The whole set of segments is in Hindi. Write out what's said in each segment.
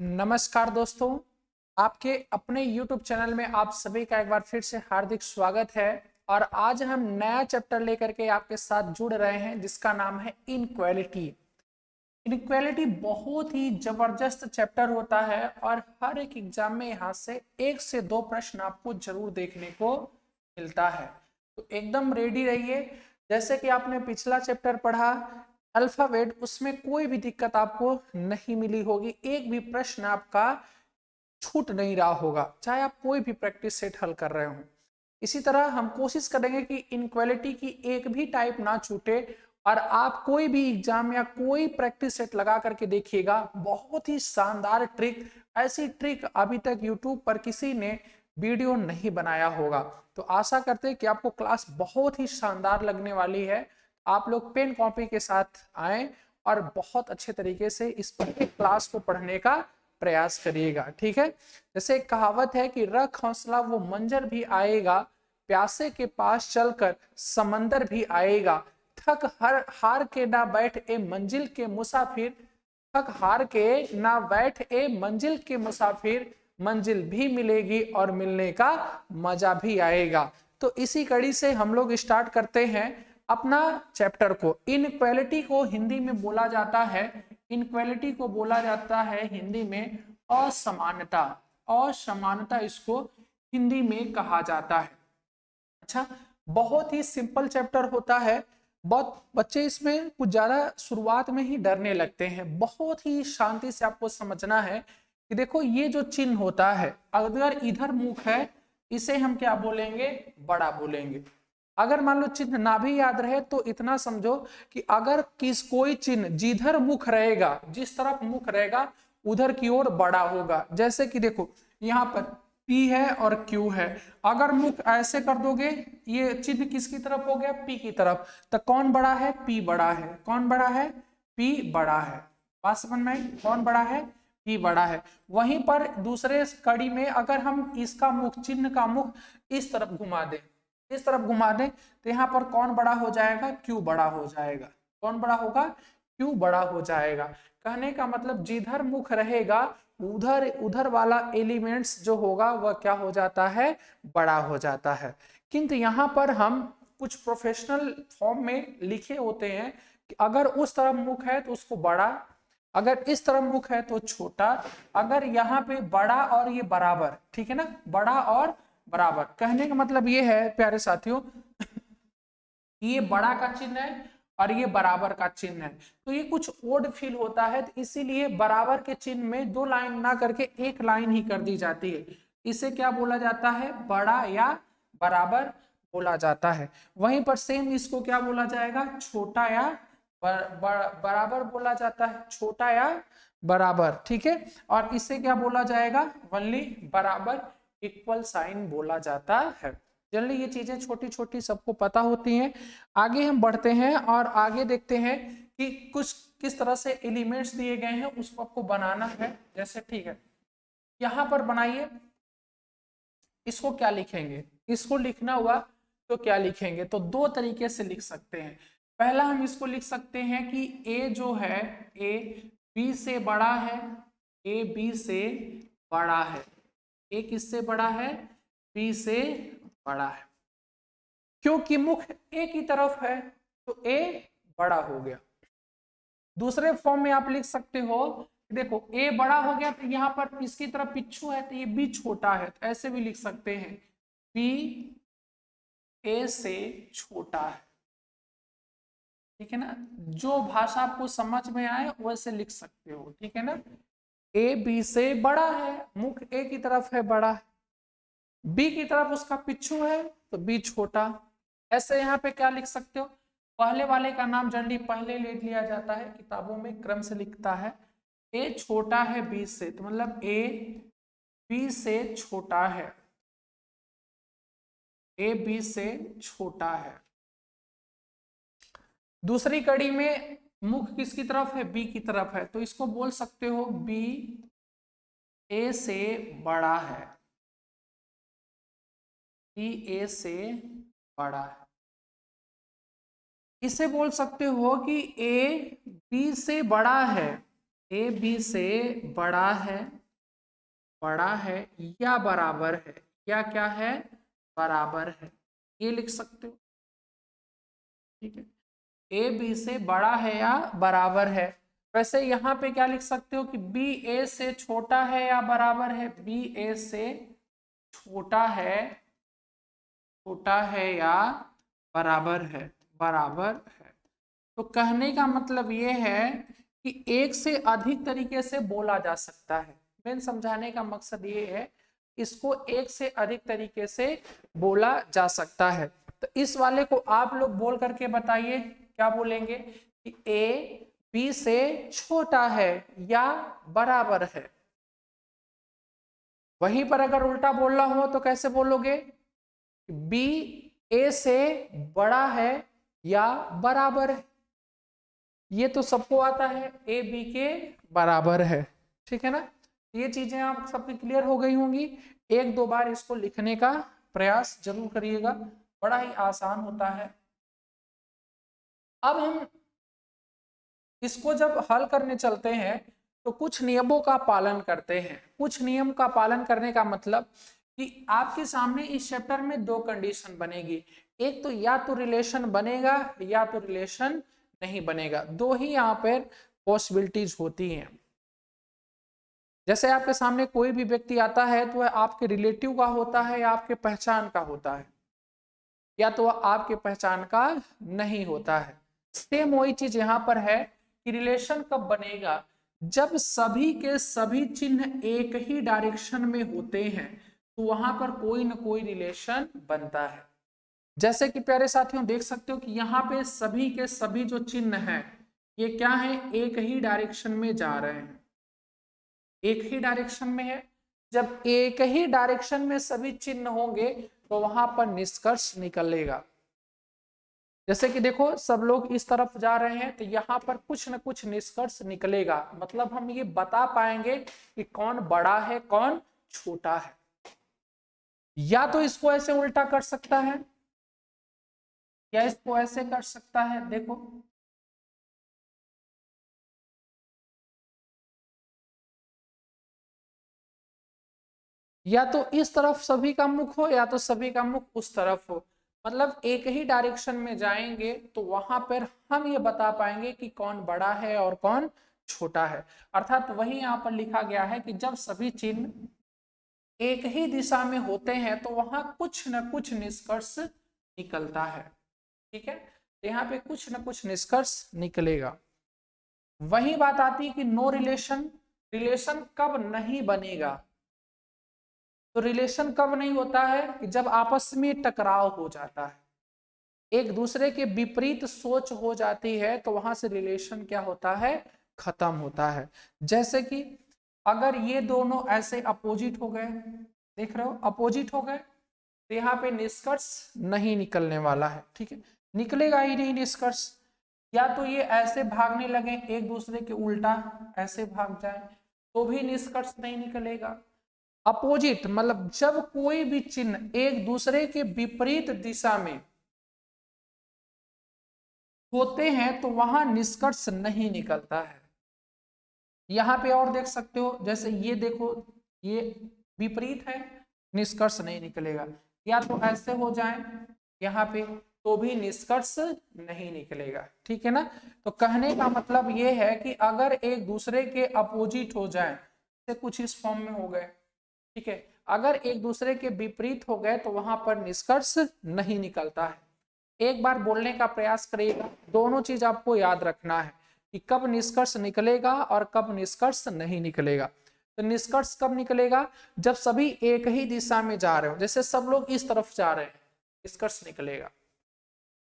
नमस्कार दोस्तों, आपके अपने YouTube चैनल में आप सभी का एक बार फिर से हार्दिक स्वागत है। और आज हम नया चैप्टर लेकर के आपके साथ जुड़ रहे हैं जिसका नाम है इनक्वालिटी। इनक्वालिटी बहुत ही जबरदस्त चैप्टर होता है और हर एक एग्जाम में यहाँ से 1 से 2 प्रश्न आपको जरूर देखने को मिलता है। तो एकदम रेडी रहिए। जैसे कि आपने पिछला चैप्टर पढ़ा अल्फाबेट, उसमें कोई भी दिक्कत आपको नहीं मिली होगी, एक भी प्रश्न आपका छूट नहीं रहा होगा, चाहे आप कोई भी प्रैक्टिस सेट हल कर रहे हो। इसी तरह हम कोशिश करेंगे कि इनक्वालिटी की एक भी टाइप ना छूटे और आप कोई भी एग्जाम या कोई प्रैक्टिस सेट लगा करके देखिएगा। बहुत ही शानदार ट्रिक, ऐसी ट्रिक अभी तक यूट्यूब पर किसी ने वीडियो नहीं बनाया होगा। तो आशा करते हैं कि आपको क्लास बहुत ही शानदार लगने वाली है। आप लोग पेन कॉपी के साथ आए और बहुत अच्छे तरीके से इस क्लास को पढ़ने का प्रयास करिएगा, ठीक है। जैसे एक कहावत है कि रख हौसला वो मंजर भी आएगा, प्यासे के पास चलकर समंदर भी आएगा, थक हर हार के ना बैठ ए मंजिल के मुसाफिर, थक हार के ना बैठ ए मंजिल के मुसाफिर, मंजिल भी मिलेगी और मिलने का मजा भी आएगा। तो इसी कड़ी से हम लोग स्टार्ट करते हैं अपना चैप्टर को। इनक्वालिटी को हिंदी में बोला जाता है, इनक्वालिटी को बोला जाता है हिंदी में असमानता। असमानता इसको हिंदी में कहा जाता है। अच्छा, बहुत ही सिंपल चैप्टर होता है। बहुत बच्चे इसमें कुछ ज्यादा शुरुआत में ही डरने लगते हैं। बहुत ही शांति से आपको समझना है कि देखो ये जो चिन्ह होता है, अगर इधर मुख है इसे हम क्या बोलेंगे, बड़ा बोलेंगे। अगर मान लो चिन्ह ना भी याद रहे तो इतना समझो कि अगर कोई चिन्ह जिधर मुख रहेगा, जिस तरफ मुख रहेगा उधर की ओर बड़ा होगा। जैसे कि देखो यहाँ पर P है और Q है, अगर मुख ऐसे कर दोगे ये चिन्ह किसकी तरफ हो गया, P की तरफ, तो कौन बड़ा है, P बड़ा है। कौन बड़ा है, P बड़ा है। बात समझ में आई? कौन बड़ा है, P बड़ा है। वहीं पर दूसरे कड़ी में अगर हम इसका मुख, चिन्ह का मुख इस तरफ घुमा दें, इस तरफ घुमा दें, तो यहाँ पर कौन बड़ा हो जाएगा, Q बड़ा हो जाएगा। कौन बड़ा होगा, Q बड़ा हो जाएगा। कहने का मतलब जिधर मुख रहेगा उधर उधर वाला एलिमेंट्स जो होगा वह क्या हो जाता है, बड़ा हो जाता है। किंतु यहाँ पर हम कुछ प्रोफेशनल फॉर्म में लिखे होते हैं कि अगर उस तरफ मुख है तो उसको बड़ा, अगर इस तरफ मुख है तो छोटा, अगर यहाँ पे बड़ा और ये बराबर, ठीक है ना, बड़ा और बराबर। कहने का मतलब ये है प्यारे साथियों, ये बड़ा का चिन्ह है और ये बराबर का चिन्ह है, तो ये कुछ ओड फील होता है। तो इसीलिए बराबर के चिन्ह में 2 लाइन ना करके 1 लाइन ही कर दी जाती है। इसे क्या बोला जाता है, बड़ा या बराबर बोला जाता है। वहीं पर सेम इसको क्या बोला जाएगा, छोटा या बराबर बोला जाता है, छोटा या बराबर, ठीक है। और इसे क्या बोला जाएगा, ओनली बराबर, इक्वल साइन बोला जाता है। जनरली ये चीजें छोटी छोटी सबको पता होती हैं। आगे हम बढ़ते हैं और आगे देखते हैं कि कुछ किस तरह से एलिमेंट्स दिए गए हैं उसको आपको बनाना है। जैसे ठीक है, यहां पर बनाइए, इसको क्या लिखेंगे, इसको लिखना हुआ तो क्या लिखेंगे, तो 2 तरीके से लिख सकते हैं। पहला हम इसको लिख सकते हैं कि ए जो है, ए बी से बड़ा है, ए बी से बड़ा है। ए किससे बड़ा है, बी से बड़ा है। क्योंकि मुख ए की तरफ है तो ए बड़ा हो गया। दूसरे फॉर्म में आप लिख सकते हो, देखो ए बड़ा हो गया तो यहां पर इसकी तरफ पिच्छू है तो ये बी छोटा है, तो ऐसे भी लिख सकते हैं, बी ए से छोटा है। ठीक है ना, जो भाषा आपको समझ में आए वैसे लिख सकते हो, ठीक है ना। ए बी से बड़ा है, मुख ए की तरफ है बड़ा, बी की तरफ उसका पिच्छू है तो बी छोटा। ऐसे यहाँ पे क्या लिख सकते हो, पहले वाले का नाम जनरली पहले ले लिया जाता है, किताबों में क्रम से लिखता है। ए छोटा है बी से, तो मतलब ए बी से छोटा है, ए बी से छोटा है। दूसरी कड़ी में मुख किसकी तरफ है, बी की तरफ है, तो इसको बोल सकते हो बी ए से बड़ा है, बी ए से बड़ा है। इसे बोल सकते हो कि ए बी से बड़ा है, ए बी से बड़ा है, बड़ा है या बराबर है, या क्या है, बराबर है, ये लिख सकते हो। ठीक है, ए बी से बड़ा है या बराबर है। वैसे यहाँ पे क्या लिख सकते हो कि बी ए से छोटा है या बराबर है, बी ए से छोटा है, छोटा है या बराबर है, बराबर है। तो कहने का मतलब ये है कि एक से अधिक तरीके से बोला जा सकता है। मेन समझाने का मकसद ये है, इसको एक से अधिक तरीके से बोला जा सकता है। तो इस वाले को आप लोग बोल करके बताइए, क्या बोलेंगे कि ए बी से छोटा है या बराबर है। वहीं पर अगर उल्टा बोलना हो तो कैसे बोलोगे, बी ए से बड़ा है या बराबर है। ये तो सबको आता है, ए बी के बराबर है। ठीक है ना, ये चीजें आप सबकी क्लियर हो गई होंगी। एक दो बार इसको लिखने का प्रयास जरूर करिएगा, बड़ा ही आसान होता है। अब हम इसको जब हल करने चलते हैं तो कुछ नियमों का पालन करते हैं। कुछ नियम का पालन करने का मतलब कि आपके सामने इस चैप्टर में दो कंडीशन बनेगी, एक तो या तो रिलेशन बनेगा या तो रिलेशन नहीं बनेगा, दो ही यहाँ पर पॉसिबिलिटीज होती हैं। जैसे आपके सामने कोई भी व्यक्ति आता है तो वह आपके रिलेटिव का होता है या आपके पहचान का होता है, या तो वह आपके पहचान का नहीं होता है। सेम वही चीज यहाँ पर है कि रिलेशन कब बनेगा, जब सभी के सभी चिन्ह एक ही डायरेक्शन में होते हैं तो वहां पर कोई ना कोई रिलेशन बनता है। जैसे कि प्यारे साथियों देख सकते हो कि यहाँ पे सभी के सभी जो चिन्ह हैं ये क्या है, एक ही डायरेक्शन में जा रहे हैं, एक ही डायरेक्शन में है। जब एक ही डायरेक्शन में सभी चिन्ह होंगे तो वहां पर निष्कर्ष निकलेगा। जैसे कि देखो सब लोग इस तरफ जा रहे हैं तो यहाँ पर कुछ न कुछ निष्कर्ष निकलेगा, मतलब हम ये बता पाएंगे कि कौन बड़ा है कौन छोटा है। या तो इसको ऐसे उल्टा कर सकता है या इसको ऐसे कर सकता है। देखो या तो इस तरफ सभी का मुख हो या तो सभी का मुख उस तरफ हो, मतलब एक ही डायरेक्शन में जाएंगे तो वहां पर हम ये बता पाएंगे कि कौन बड़ा है और कौन छोटा है। अर्थात वही यहाँ पर लिखा गया है कि जब सभी चिन्ह एक ही दिशा में होते हैं तो वहां कुछ न कुछ निष्कर्ष निकलता है। ठीक है, तो यहाँ पे कुछ न कुछ निष्कर्ष निकलेगा। वही बात आती है कि नो रिलेशन, रिलेशन कब नहीं बनेगा। तो रिलेशन कब नहीं होता है कि जब आपस में टकराव हो जाता है, एक दूसरे के विपरीत सोच हो जाती है तो वहां से रिलेशन क्या होता है, खत्म होता है। जैसे कि अगर ये दोनों ऐसे अपोजिट हो गए, देख रहे हो अपोजिट हो गए, तो यहाँ पे निष्कर्ष नहीं निकलने वाला है। ठीक है, निकलेगा ही नहीं निष्कर्ष। या तो ये ऐसे भागने लगे एक दूसरे के उल्टा, ऐसे भाग जाए तो भी निष्कर्ष नहीं निकलेगा। अपोजिट मतलब जब कोई भी चिन्ह एक दूसरे के विपरीत दिशा में होते हैं तो वहां निष्कर्ष नहीं निकलता है। यहाँ पे और देख सकते हो, जैसे ये देखो ये विपरीत है, निष्कर्ष नहीं निकलेगा। या तो ऐसे हो जाए यहाँ पे तो भी निष्कर्ष नहीं निकलेगा। ठीक है ना, तो कहने का मतलब ये है कि अगर एक दूसरे के अपोजिट हो जाए, से कुछ इस फॉर्म में हो गए, ठीक है, अगर एक दूसरे के विपरीत हो गए तो वहां पर निष्कर्ष नहीं निकलता है। एक बार बोलने का प्रयास करिएगा, दोनों चीज आपको याद रखना है कि कब निष्कर्ष निकलेगा और कब निष्कर्ष नहीं निकलेगा। तो निष्कर्ष कब निकलेगा, जब सभी एक ही दिशा में जा रहे हो, जैसे सब लोग इस तरफ जा रहे हैं, निष्कर्ष निकलेगा।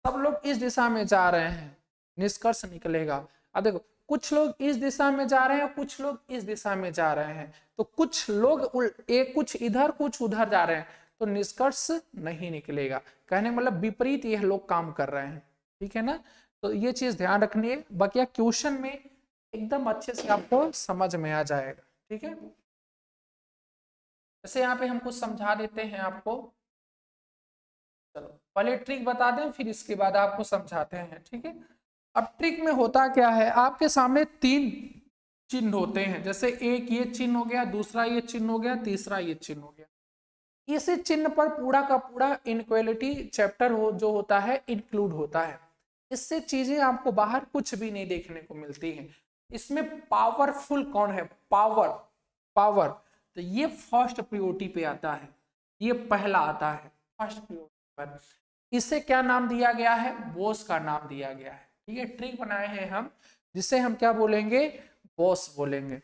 सब लोग इस दिशा में जा रहे हैं, निष्कर्ष निकलेगा। अब देखो कुछ लोग इस दिशा में जा रहे हैं, कुछ लोग इस दिशा में जा रहे हैं, तो कुछ लोग एक कुछ इधर कुछ उधर जा रहे हैं तो निष्कर्ष नहीं निकलेगा। कहने मतलब विपरीत यह लोग काम कर रहे हैं। ठीक है ना, तो ये चीज ध्यान रखनी है, बाकी क्वेश्चन में एकदम अच्छे से आपको समझ में आ जाएगा। ठीक है, जैसे यहाँ पे हम कुछ समझा देते हैं आपको। चलो पहले ट्रिक बता दें फिर इसके बाद आपको समझाते हैं। ठीक है, अब ट्रिक में होता क्या है, आपके सामने तीन चिन्ह होते हैं, जैसे एक ये चिन्ह हो गया, दूसरा ये चिन्ह हो गया, तीसरा ये चिन्ह हो गया। इसी चिन्ह पर पूरा का पूरा इनक्वालिटी चैप्टर जो होता है इंक्लूड होता है। इससे चीजें आपको बाहर कुछ भी नहीं देखने को मिलती हैं। इसमें पावरफुल कौन है? पावर, पावर, तो ये फर्स्ट प्रायोरिटी पे आता है, ये पहला आता है फर्स्ट प्रायोरिटी पर। इसे क्या नाम दिया गया है? बॉस का नाम दिया गया है। ठीक है, ट्रिक बनाए हैं हम, जिसे हम क्या बोलेंगे? बॉस बोलेंगे।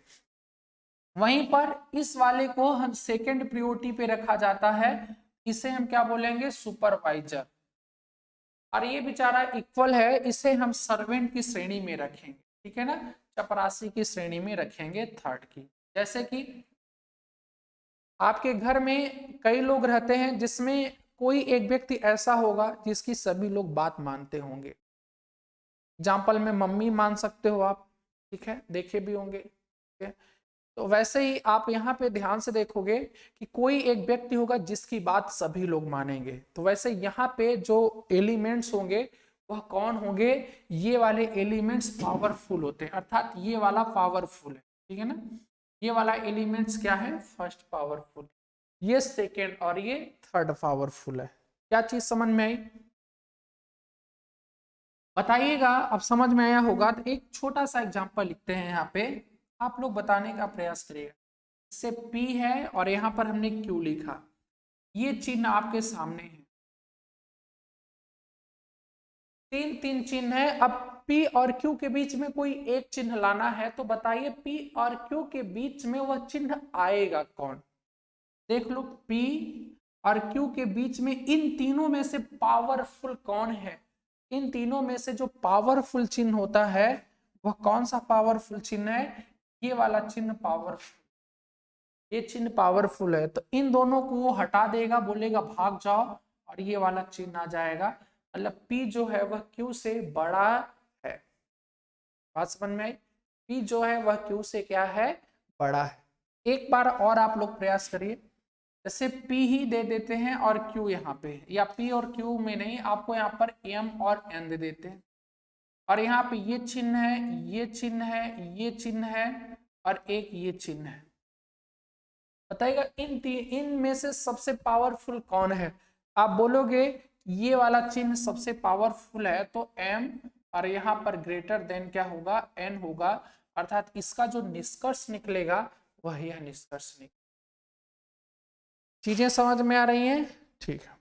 वहीं पर इस वाले को हम सेकंड प्रायोरिटी पे रखा जाता है, इसे हम क्या बोलेंगे? सुपरवाइजर। और ये बेचारा इक्वल है, इसे हम सर्वेंट की श्रेणी में रखेंगे। ठीक है ना, चपरासी की श्रेणी में रखेंगे, थर्ड की। जैसे कि आपके घर में कई लोग रहते हैं, जिसमें कोई एक व्यक्ति ऐसा होगा जिसकी सभी लोग बात मानते होंगे। एग्जाम्पल में मम्मी मान सकते हो आप, ठीक है, देखे भी होंगे। ठीक है, तो वैसे ही आप यहाँ पे ध्यान से देखोगे कि कोई एक व्यक्ति होगा जिसकी बात सभी लोग मानेंगे। तो वैसे यहाँ पे जो एलिमेंट्स होंगे वह कौन होंगे? ये वाले एलिमेंट्स पावरफुल होते हैं, अर्थात ये वाला पावरफुल है। ठीक है ना, ये वाला एलिमेंट्स क्या है? फर्स्ट पावरफुल, ये सेकेंड और ये थर्ड पावरफुल है। क्या चीज समझ में आई? बताइएगा, अब समझ में आया होगा तो एक छोटा सा एग्जांपल लिखते हैं यहाँ पे, आप लोग बताने का प्रयास करिएगा। इससे P है और यहाँ पर हमने Q लिखा, ये चिन्ह आपके सामने है, तीन तीन चिन्ह है। अब P और Q के बीच में कोई एक चिन्ह लाना है, तो बताइए P और Q के बीच में वह चिन्ह आएगा कौन? देख लो, P और Q के बीच में इन तीनों में से पावरफुल कौन है? इन तीनों में से जो पावरफुल चिन्ह होता है वह कौन सा पावरफुल चिन्ह है? ये वाला चिन्ह पावरफुल, ये चिन्ह पावरफुल है। तो इन दोनों को वो हटा देगा, बोलेगा भाग जाओ, और ये वाला चिन्ह आ जाएगा। मतलब P जो है वह Q से बड़ा है। बात समझ में आई? P जो है वह Q से क्या है? बड़ा है। एक बार और आप लोग प्रयास करिए, जैसे P ही दे देते हैं और Q यहाँ पे, या P और Q में नहीं, आपको यहाँ पर M और N दे देते हैं, और यहाँ पे ये चिन्ह है, ये चिन्ह है, ये चिन्ह है, और एक ये चिन्ह है। बताइएगा इन में से सबसे पावरफुल कौन है? आप बोलोगे ये वाला चिन्ह सबसे पावरफुल है, तो M, और यहाँ पर ग्रेटर देन क्या होगा? N होगा, अर्थात इसका जो निष्कर्ष निकलेगा वह यह निष्कर्ष निकलेगा। चीजें समझ में आ रही हैं? ठीक है,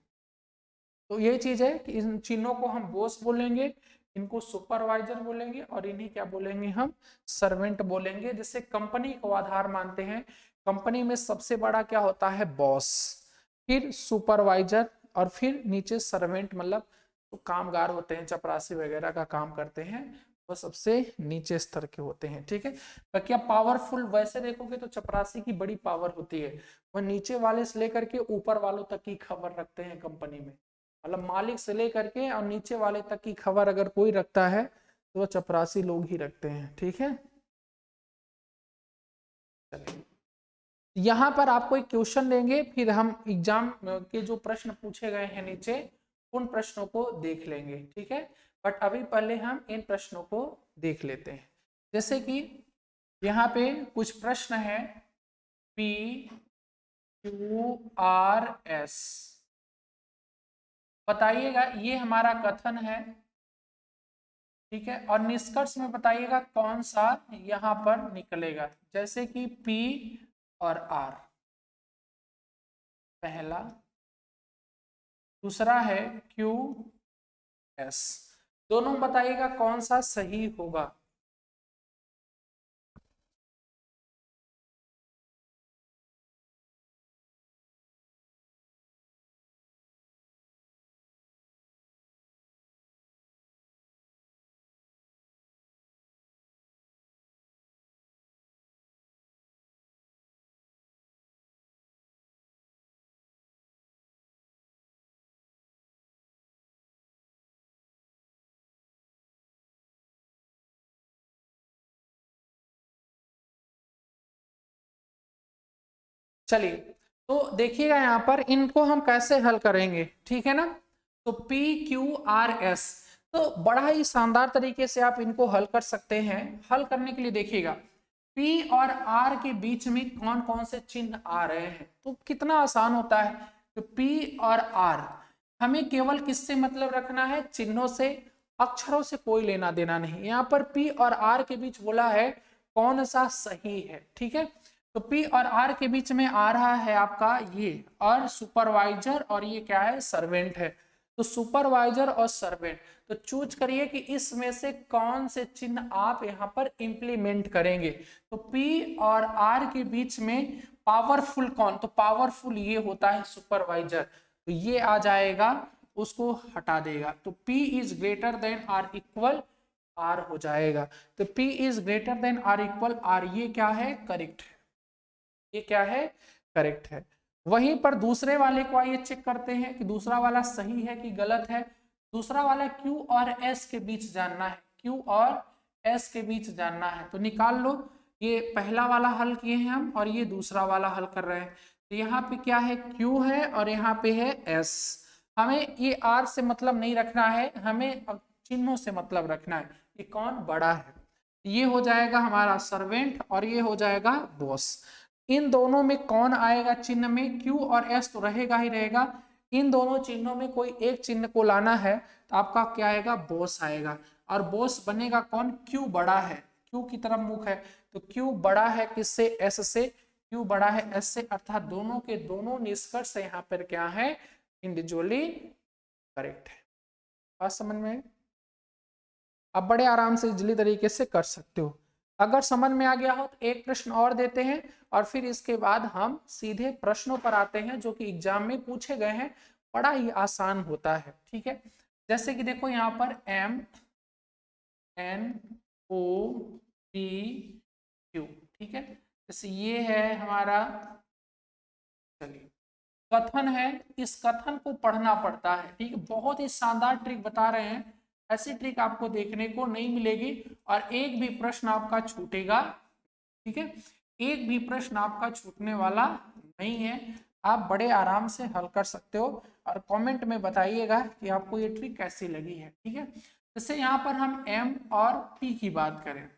तो यही चीज है कि इन चिन्हों को हम बॉस बोलेंगे, इनको सुपरवाइजर बोलेंगे, और इन्हीं क्या बोलेंगे? हम सर्वेंट बोलेंगे। जैसे कंपनी को आधार मानते हैं, कंपनी में सबसे बड़ा क्या होता है? बॉस, फिर सुपरवाइजर, और फिर नीचे सर्वेंट, मतलब तो कामगार होते हैं, चपरासी वगैरह का काम करते हैं, वो सबसे नीचे स्तर के होते हैं। ठीक है, तो क्या पावरफुल? वैसे देखोगे तो चपरासी की बड़ी पावर होती है, वह नीचे वाले से लेकर के ऊपर वालों तक की खबर रखते हैं कंपनी में। मतलब मालिक से लेकर के और नीचे वाले तक की खबर अगर कोई रखता है तो वो चपरासी लोग ही रखते हैं। ठीक है, चलिए यहाँ पर आपको एक क्वेश्चन देंगे, फिर हम एग्जाम के जो प्रश्न पूछे गए हैं नीचे उन प्रश्नों को देख लेंगे। ठीक है, बट अभी पहले हम इन प्रश्नों को देख लेते हैं। जैसे कि यहाँ पे कुछ प्रश्न है, P Q R S, बताइएगा, ये हमारा कथन है। ठीक है, और निष्कर्ष में बताइएगा कौन सा यहाँ पर निकलेगा। जैसे कि P और R, पहला, दूसरा है Q S, दोनों बताइएगा कौन सा सही होगा। चलिए, तो देखिएगा यहाँ पर इनको हम कैसे हल करेंगे। ठीक है ना, तो P Q R S, तो बड़ा ही शानदार तरीके से आप इनको हल कर सकते हैं। हल करने के लिए देखिएगा, पी और आर के बीच में कौन कौन से चिन्ह आ रहे हैं, तो कितना आसान होता है। तो पी और आर हमें केवल किससे मतलब रखना है, चिन्हों से, अक्षरों से कोई लेना देना नहीं। यहाँ पर पी और आर के बीच बोला है कौन सा सही है, ठीक है। तो पी और आर के बीच में आ रहा है आपका ये, और सुपरवाइजर, और ये क्या है, सर्वेंट है। तो सुपरवाइजर और सर्वेंट, तो चूज करिए कि इसमें से कौन से चिन्ह आप यहाँ पर इंप्लीमेंट करेंगे। तो P और R के बीच में पावरफुल कौन, तो पावरफुल ये होता है सुपरवाइजर, तो ये आ जाएगा, उसको हटा देगा। तो P is greater than or equal R हो जाएगा। तो P is greater than or equal R, ये क्या है, करेक्ट है, ये क्या है, करेक्ट है। वहीं पर दूसरे वाले को आइए चेक करते हैं कि दूसरा वाला सही है कि गलत है। दूसरा वाला Q और S के बीच जानना है, Q और S के बीच जानना है, तो निकाल लो। ये पहला वाला हल किए हैं हम, और ये दूसरा वाला हल कर रहे हैं। तो यहाँ पे क्या है, Q है, और यहाँ पे है S। हमें ये R से मतलब नहीं रखना है, हमें चिन्हों से मतलब रखना है कि कौन बड़ा है। ये हो जाएगा हमारा सर्वेंट, और ये हो जाएगा बॉस। इन दोनों में कौन आएगा चिन्ह में, Q और S तो रहेगा ही रहेगा। इन दोनों चिन्हों में कोई एक चिन्ह को लाना है, तो आपका क्या आएगा, बॉस आएगा। और बॉस बनेगा कौन, Q बड़ा है, Q की तरफ मुख है, तो Q बड़ा है किससे, S से, Q बड़ा है S से, अर्थात दोनों के दोनों निष्कर्ष यहाँ पर क्या है, इंडिविजुअली करेक्ट है। बात समझ में, आप बड़े आराम से इजली तरीके से कर सकते हो। अगर समझ में आ गया हो तो एक प्रश्न और देते हैं, और फिर इसके बाद हम सीधे प्रश्नों पर आते हैं जो कि एग्जाम में पूछे गए हैं। बड़ा ही आसान होता है, ठीक है। जैसे कि देखो यहाँ पर MNOPQ, ठीक है। जैसे ये है हमारा, चलिए कथन है, इस कथन को पढ़ना पड़ता है, ठीक है। बहुत ही शानदार ट्रिक बता रहे हैं, ऐसी ट्रिक आपको देखने को नहीं मिलेगी, और एक भी प्रश्न आपका छूटेगा, ठीक है। एक भी प्रश्न आपका छूटने वाला नहीं है, आप बड़े आराम से हल कर सकते हो। और कमेंट में बताइएगा कि आपको ये ट्रिक कैसी लगी है, ठीक है। जैसे यहाँ पर हम M और P की बात करें,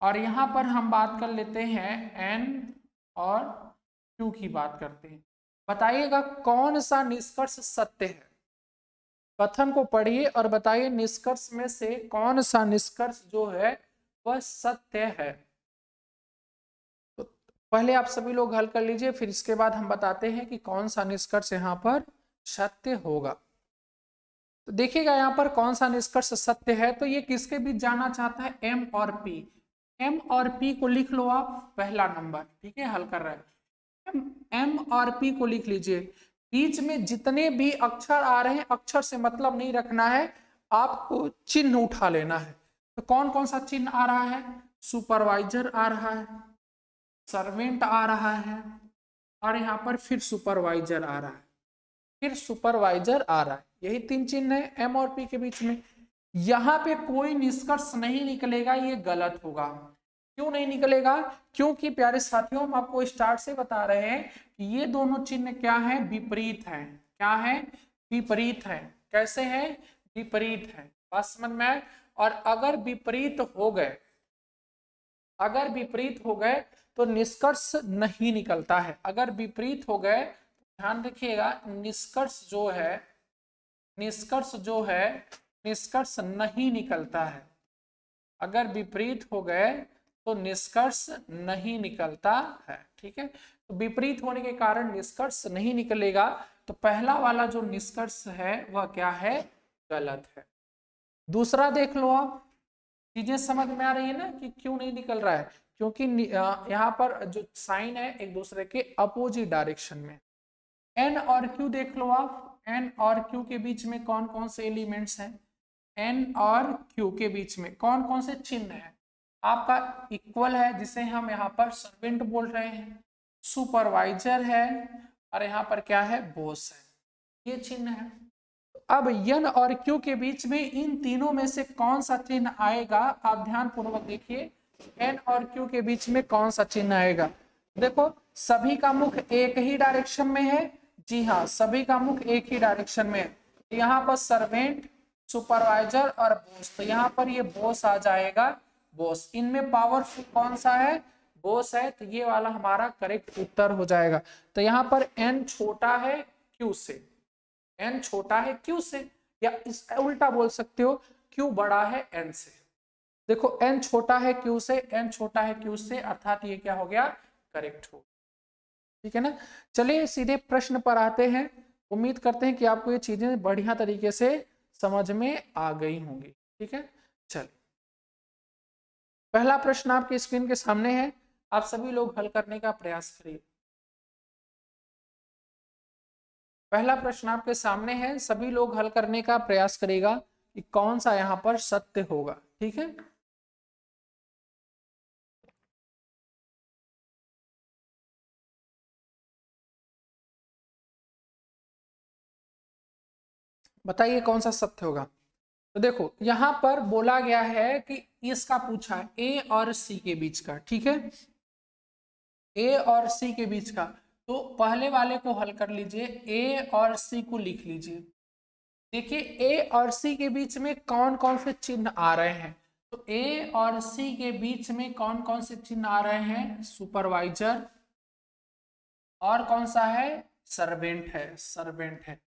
और यहाँ पर हम बात कर लेते हैं N और Q की बात करते हैं। बताइएगा कौन सा निष्कर्ष सत्य है। कथन को पढ़िए और बताइए निष्कर्ष में से कौन सा निष्कर्ष जो है वह सत्य है। तो पहले आप सभी लोग हल कर लीजिए, फिर इसके बाद हम बताते हैं कि कौन सा निष्कर्ष यहाँ पर सत्य होगा। तो देखिएगा यहाँ पर कौन सा निष्कर्ष सत्य है, तो ये किसके बीच जाना चाहता है, M और P। M और P को लिख लो आप, पहला नंबर, ठीक है, हल कर रहे हैं। M और P को लिख लीजिए। बीच में जितने भी अक्षर आ रहे हैं, अक्षर से मतलब नहीं रखना है, आपको चिन्ह उठा लेना है। तो कौन कौन सा चिन्ह आ रहा है, सुपरवाइजर आ रहा है, सर्वेंट आ रहा है, और यहाँ पर फिर सुपरवाइजर आ रहा है, फिर सुपरवाइजर आ रहा है। यही तीन चिन्ह है M और P के बीच में। यहाँ पे कोई निष्कर्ष नहीं निकलेगा, ये गलत होगा। क्यों नहीं निकलेगा, क्योंकि प्यारे साथियों हम आपको स्टार्ट से बता रहे हैं कि ये दोनों चिन्ह क्या है, विपरीत है। क्या है, विपरीत है। कैसे है, विपरीत है। बात समझ में आए। और अगर विपरीत हो गए, अगर विपरीत हो गए तो निष्कर्ष नहीं निकलता है। अगर विपरीत हो गए, ध्यान रखिएगा, निष्कर्ष जो है, निष्कर्ष जो है, निष्कर्ष नहीं निकलता है। अगर विपरीत हो गए तो निष्कर्ष नहीं निकलता है, ठीक है। तो विपरीत होने के कारण निष्कर्ष नहीं निकलेगा, तो पहला वाला जो निष्कर्ष है वह क्या है, गलत है। दूसरा देख लो आप, चीजें समझ में आ रही है ना कि क्यों नहीं निकल रहा है, क्योंकि यहाँ पर जो साइन है एक दूसरे के अपोजिट डायरेक्शन में। N और Q देख लो आप, N और Q के बीच में कौन कौन से एलिमेंट्स हैं, N और Q के बीच में कौन कौन से चिन्ह हैं। आपका इक्वल है, जिसे हम यहाँ पर सर्वेंट बोल रहे हैं, सुपरवाइजर है, और यहाँ पर क्या है, बॉस है, ये चिन्ह है। अब N और Q के बीच में इन तीनों में से कौन सा चिन्ह आएगा, आप ध्यान पूर्वक देखिए। N और Q के बीच में कौन सा चिन्ह आएगा, देखो सभी का मुख एक ही डायरेक्शन में है। जी हाँ, सभी का मुख एक ही डायरेक्शन में है। यहाँ पर सर्वेंट, सुपरवाइजर और बॉस, तो यहाँ पर ये बॉस आ जाएगा, बॉस। इनमें पावरफुल कौन सा है? बॉस है, तो ये वाला हमारा करेक्ट उत्तर हो जाएगा। तो यहाँ पर n छोटा है q से, n छोटा है q से, या इस उल्टा बोल सकते हो q बड़ा है n से। देखो n छोटा है q से, n छोटा है q से, अर्थात ये क्या हो गया? करेक्ट हो। ठीक है ना। चलिए सीधे प्रश्न पर आते हैं। उम्मीद करते हैं कि आपको ये चीजें बढ़िया तरीके से समझ में आ गई होंगी। ठीक है, चलिए पहला प्रश्न आपके स्क्रीन के सामने है, आप सभी लोग हल करने का प्रयास करिए। पहला प्रश्न आपके सामने है, सभी लोग हल करने का प्रयास करेगा कि कौन सा यहां पर सत्य होगा। ठीक है, बताइए कौन सा सत्य होगा। तो देखो यहां पर बोला गया है कि इसका पूछा है ए और सी के बीच का। ठीक है, ए और सी के बीच का, तो पहले वाले को हल कर लीजिए, ए और सी को लिख लीजिए। देखिए ए और सी के बीच में कौन कौन से चिन्ह आ रहे हैं, तो ए और सी के बीच में कौन कौन से चिन्ह आ रहे हैं? सुपरवाइजर, और कौन सा है? सर्वेंट है, सर्वेंट है।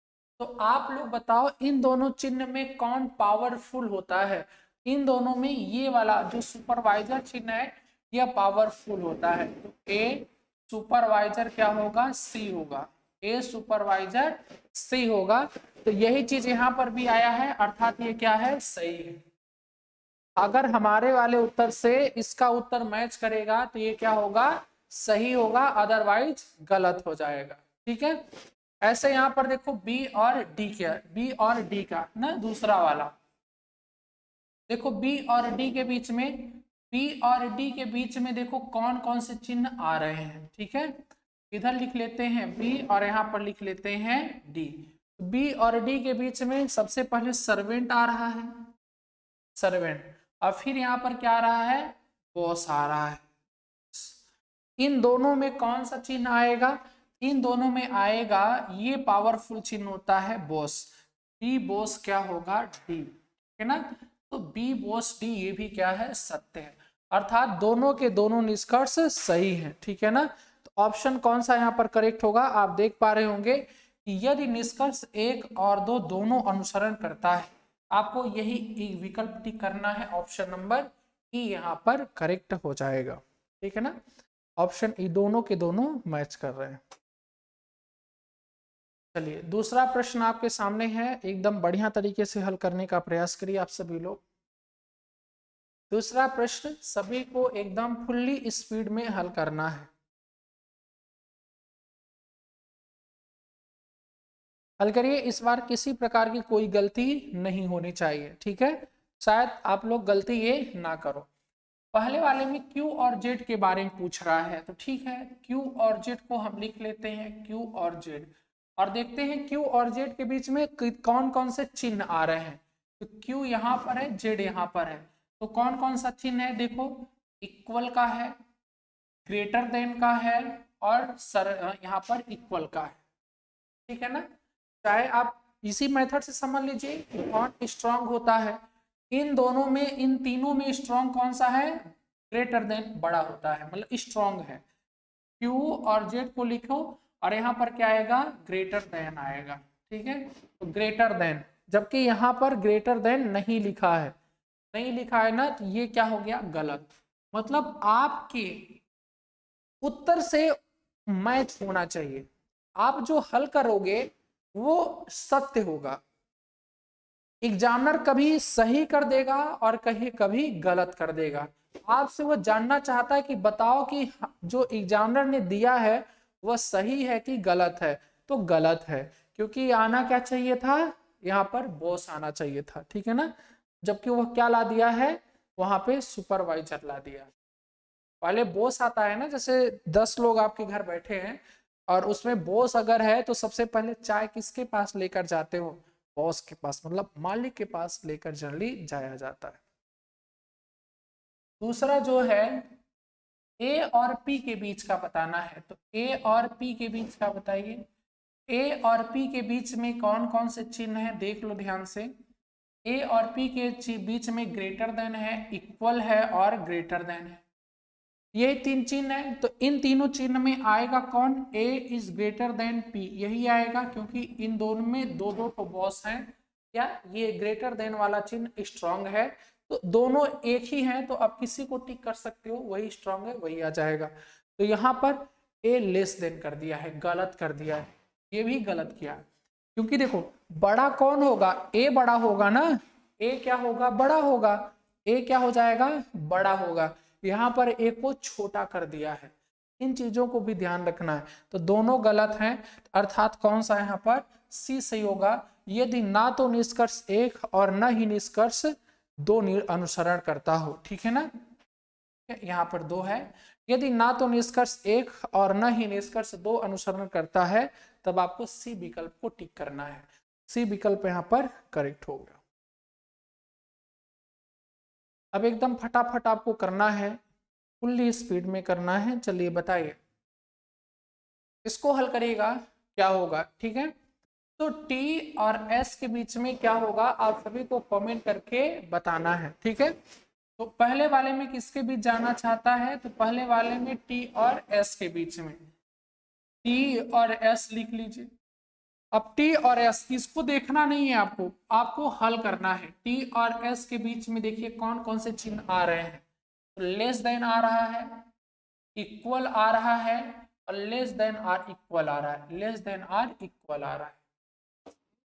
तो आप लोग बताओ इन दोनों चिन्ह में कौन पावरफुल होता है? इन दोनों में ये वाला जो सुपरवाइजर चिन्ह है यह पावरफुल होता है। तो ए सुपरवाइजर क्या होगा? सी होगा। ए सुपरवाइजर सी होगा। तो यही चीज यहां पर भी आया है, अर्थात ये क्या है? सही है। अगर हमारे वाले उत्तर से इसका उत्तर मैच करेगा तो ये क्या होगा? सही होगा, अदरवाइज गलत हो जाएगा। ठीक है, ऐसे यहां पर देखो बी और डी क्या, बी और डी का ना दूसरा वाला, देखो बी और डी के बीच में, बी और डी के बीच में देखो कौन कौन से चिन्ह आ रहे हैं। ठीक है, इधर लिख लेते हैं बी और यहाँ पर लिख लेते हैं डी। बी और डी के बीच में सबसे पहले सर्वेंट आ रहा है, सर्वेंट, और फिर यहाँ पर क्या आ रहा है? बॉस आ रहा है। इन दोनों में कौन सा चिन्ह आएगा? इन दोनों में आएगा ये पावरफुल चिन्ह होता है बॉस। बी बॉस क्या होगा? डी, है ना। तो बी बॉस डी ये भी क्या है? सत्य है, अर्थात दोनों के दोनों निष्कर्ष सही है। ठीक है ना। तो ऑप्शन कौन सा यहाँ पर करेक्ट होगा? आप देख पा रहे होंगे कि यदि निष्कर्ष 1 और 2 दोनों अनुसरण करता है, आपको यही विकल्प टिक करना है, ऑप्शन नंबर ई यहाँ पर करेक्ट हो जाएगा। ठीक है ना, ऑप्शन ई दोनों के दोनों मैच कर रहे हैं। चलिए दूसरा प्रश्न आपके सामने है, एकदम बढ़िया तरीके से हल करने का प्रयास करिए आप सभी लोग। दूसरा प्रश्न सभी को एकदम फुल्ली स्पीड में हल करना है। हल करिए, इस बार किसी प्रकार की कोई गलती नहीं होनी चाहिए। ठीक है, शायद आप लोग गलती ये ना करो। पहले वाले में Q और Z के बारे में पूछ रहा है, तो ठीक है Q और Z को हम लिख लेते हैं Q और Z, और देखते हैं Q और Z के बीच में कौन कौन से चिन्ह आ रहे हैं। तो Q यहाँ पर है, Z यहाँ पर है, तो कौन कौन सा चिन्ह है? देखो इक्वल का है, ग्रेटर देन का है, और यहाँ पर इक्वल का है। ठीक है ना, चाहे आप इसी मेथड से समझ लीजिए कि कौन स्ट्रांग होता है। इन दोनों में, इन तीनों में स्ट्रांग कौन सा है? ग्रेटर देन, बड़ा होता है, मतलब स्ट्रांग है। Q और Z को लिखो और यहाँ पर क्या आएगा? ग्रेटर देन आएगा। ठीक है, तो ग्रेटर देन, जबकि यहाँ पर ग्रेटर देन नहीं लिखा है, नहीं लिखा है ना, तो ये क्या हो गया? गलत। मतलब आपके उत्तर से मैच होना चाहिए, आप जो हल करोगे वो सत्य होगा। एग्जामिनर कभी सही कर देगा और कहीं कभी गलत कर देगा। आपसे वो जानना चाहता है कि बताओ कि जो एग्जामिनर ने दिया है वह सही है कि गलत है, तो गलत है, क्योंकि आना क्या चाहिए था? यहाँ पर बॉस आना चाहिए था। ठीक है ना, जबकि वह क्या ला दिया है? वहां पे सुपरवाइजर ला दिया। पहले बॉस आता है ना, जैसे 10 लोग आपके घर बैठे हैं और उसमें बॉस अगर है तो सबसे पहले चाय किसके पास लेकर जाते हो? बॉस के पास, मतलब मालिक के पास लेकर जनरली जाया जाता है। दूसरा जो है ए और पी के बीच का बताना है, तो ए और पी के बीच का बताइए। ए और पी के बीच में कौन कौन से चिन्ह है? देख लो ध्यान से। ए और पी के बीच में ग्रेटर देन है, इक्वल है और ग्रेटर देन है, ये तीन चिन्ह है। तो इन तीनों चिन्ह में आएगा कौन, ए इज ग्रेटर देन पी, यही आएगा क्योंकि इन दोनों में दो दो तो बॉस हैं, क्या ये ग्रेटर देन वाला चिन्ह स्ट्रांग है, तो दोनों एक ही हैं, तो आप किसी को टिक कर सकते हो, वही स्ट्रांग है वही आ जाएगा। तो यहाँ पर ए लेस देन कर दिया है, गलत कर दिया है, ये भी गलत किया है, क्योंकि देखो बड़ा कौन होगा, ए बड़ा होगा ना, ए क्या होगा, बड़ा होगा, ए क्या हो जाएगा, बड़ा होगा, यहाँ पर ए को छोटा कर दिया है, इन चीजों को भी ध्यान रखना है। तो दोनों गलत हैं, अर्थात कौन सा यहाँ पर सी सही होगा, यदि ना तो निष्कर्ष एक और न ही निष्कर्ष दो अनुसरण करता हो, ठीक है ना, यहाँ पर दो है, यदि ना तो निष्कर्ष एक और न ही निष्कर्ष दो अनुसरण करता है, तब आपको सी विकल्प को टिक करना है, सी विकल्प यहाँ पर करेक्ट हो गया। अब एकदम फटाफट आपको करना है, फुल्ली स्पीड में करना है, चलिए बताइए इसको हल करिएगा क्या होगा, ठीक है। तो T और S के बीच में क्या होगा, आप सभी को कमेंट करके बताना है, ठीक है। तो पहले वाले में किसके बीच जाना चाहता है, तो पहले वाले में T और S के बीच में, T और S लिख लीजिए। अब T और S इसको देखना नहीं है आपको, आपको हल करना है। T और S के बीच में देखिए कौन कौन से चिन्ह आ रहे हैं, तो लेस देन आ रहा है, इक्वल आ रहा है और लेस देन आर इक्वल आ रहा है, लेस देन आर इक्वल आ रहा है,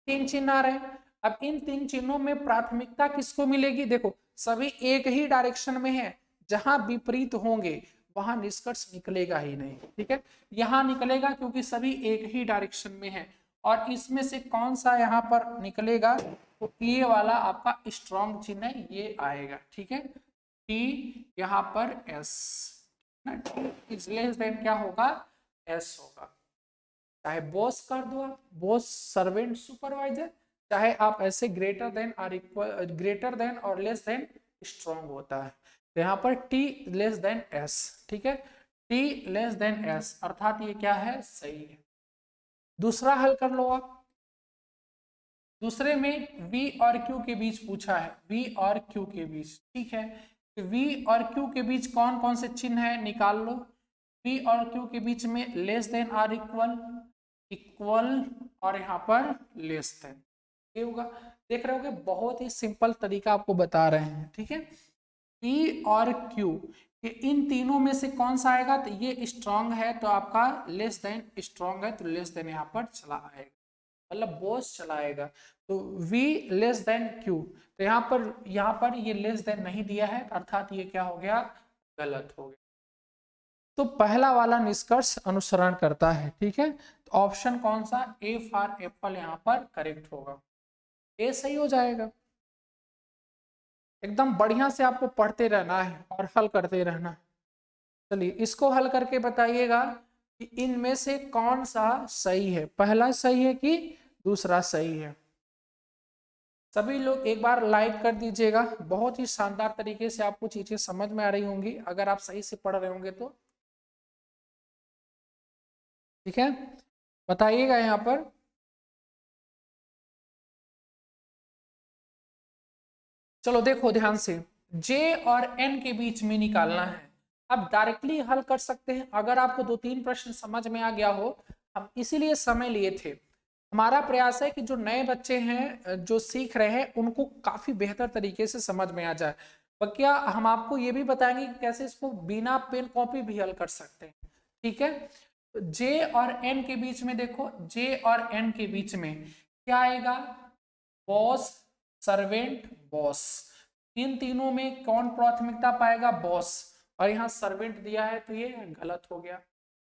तीन चिन्ह आ रहे हैं। अब इन तीन चिन्हों में प्राथमिकता किसको मिलेगी, देखो सभी एक ही डायरेक्शन में है, जहां विपरीत होंगे वहां निष्कर्ष निकलेगा ही नहीं, ठीक है, यहां निकलेगा क्योंकि सभी एक ही डायरेक्शन में है, और इसमें से कौन सा यहाँ पर निकलेगा, तो ये वाला आपका स्ट्रॉन्ग चिन्ह है, ये आएगा, ठीक है, टी यहाँ पर एस, इज लेस देन क्या होगा, एस होगा, चाहे बॉस कर दो आप, बॉस सर्वेंट सुपरवाइजर, चाहे आप ऐसे ग्रेटर देन और इक्वल, ग्रेटर देन और लेस देन स्ट्रॉन्ग होता है, तो यहाँ पर टी लेस देन एस, ठीक है, टी लेस देन एस, अर्थात ये क्या है, सही है। दूसरा हल कर लो आप, दूसरे में V और Q के बीच पूछा है, V और Q के बीच, ठीक है, V और Q के बीच कौन कौन से चिन्ह है निकाल लो, V और Q के बीच में less than or equal, equal और यहाँ पर लेस देन, ये होगा, देख रहे होगे बहुत ही सिंपल तरीका आपको बता रहे हैं, ठीक है। P और Q ये इन तीनों में से कौन सा आएगा, तो ये स्ट्रॉन्ग है तो आपका लेस देन, स्ट्रॉन्ग है तो लेस देन यहाँ पर चला आएगा, मतलब बोस चलाएगा, तो V लेस देन Q, तो यहाँ पर ये लेस देन नहीं दिया है, अर्थात ये क्या हो गया, गलत हो गया, तो पहला वाला निष्कर्ष अनुसरण करता है, ठीक है, तो ऑप्शन कौन सा, ए फॉर एप्पल यहाँ पर करेक्ट होगा, ए सही हो जाएगा। एकदम बढ़िया से आपको पढ़ते रहना है और हल करते रहना है। चलिए इसको हल करके बताइएगा कि इनमें से कौन सा सही है, पहला सही है कि दूसरा सही है। सभी लोग एक बार लाइक कर दीजिएगा, बहुत ही शानदार तरीके से आपको चीजें समझ में आ रही होंगी अगर आप सही से पढ़ रहे होंगे तो, ठीक है, बताइएगा यहाँ पर। चलो देखो ध्यान से, जे और एन के बीच में निकालना है, आप डायरेक्टली हल कर सकते हैं अगर आपको दो तीन प्रश्न समझ में आ गया हो, हम इसीलिए समय लिए थे। हमारा प्रयास है कि जो नए बच्चे हैं जो सीख रहे हैं उनको काफी बेहतर तरीके से समझ में आ जाए, पर क्या हम आपको ये भी बताएंगे कि कैसे इसको बिना पेन कॉपी भी हल कर सकते हैं, ठीक है। जे और एन के बीच में देखो, जे और एन के बीच में क्या आएगा, बॉस सर्वेंट बॉस, इन तीनों में कौन प्राथमिकता पाएगा, बॉस, और यहाँ सर्वेंट दिया है तो ये गलत हो गया।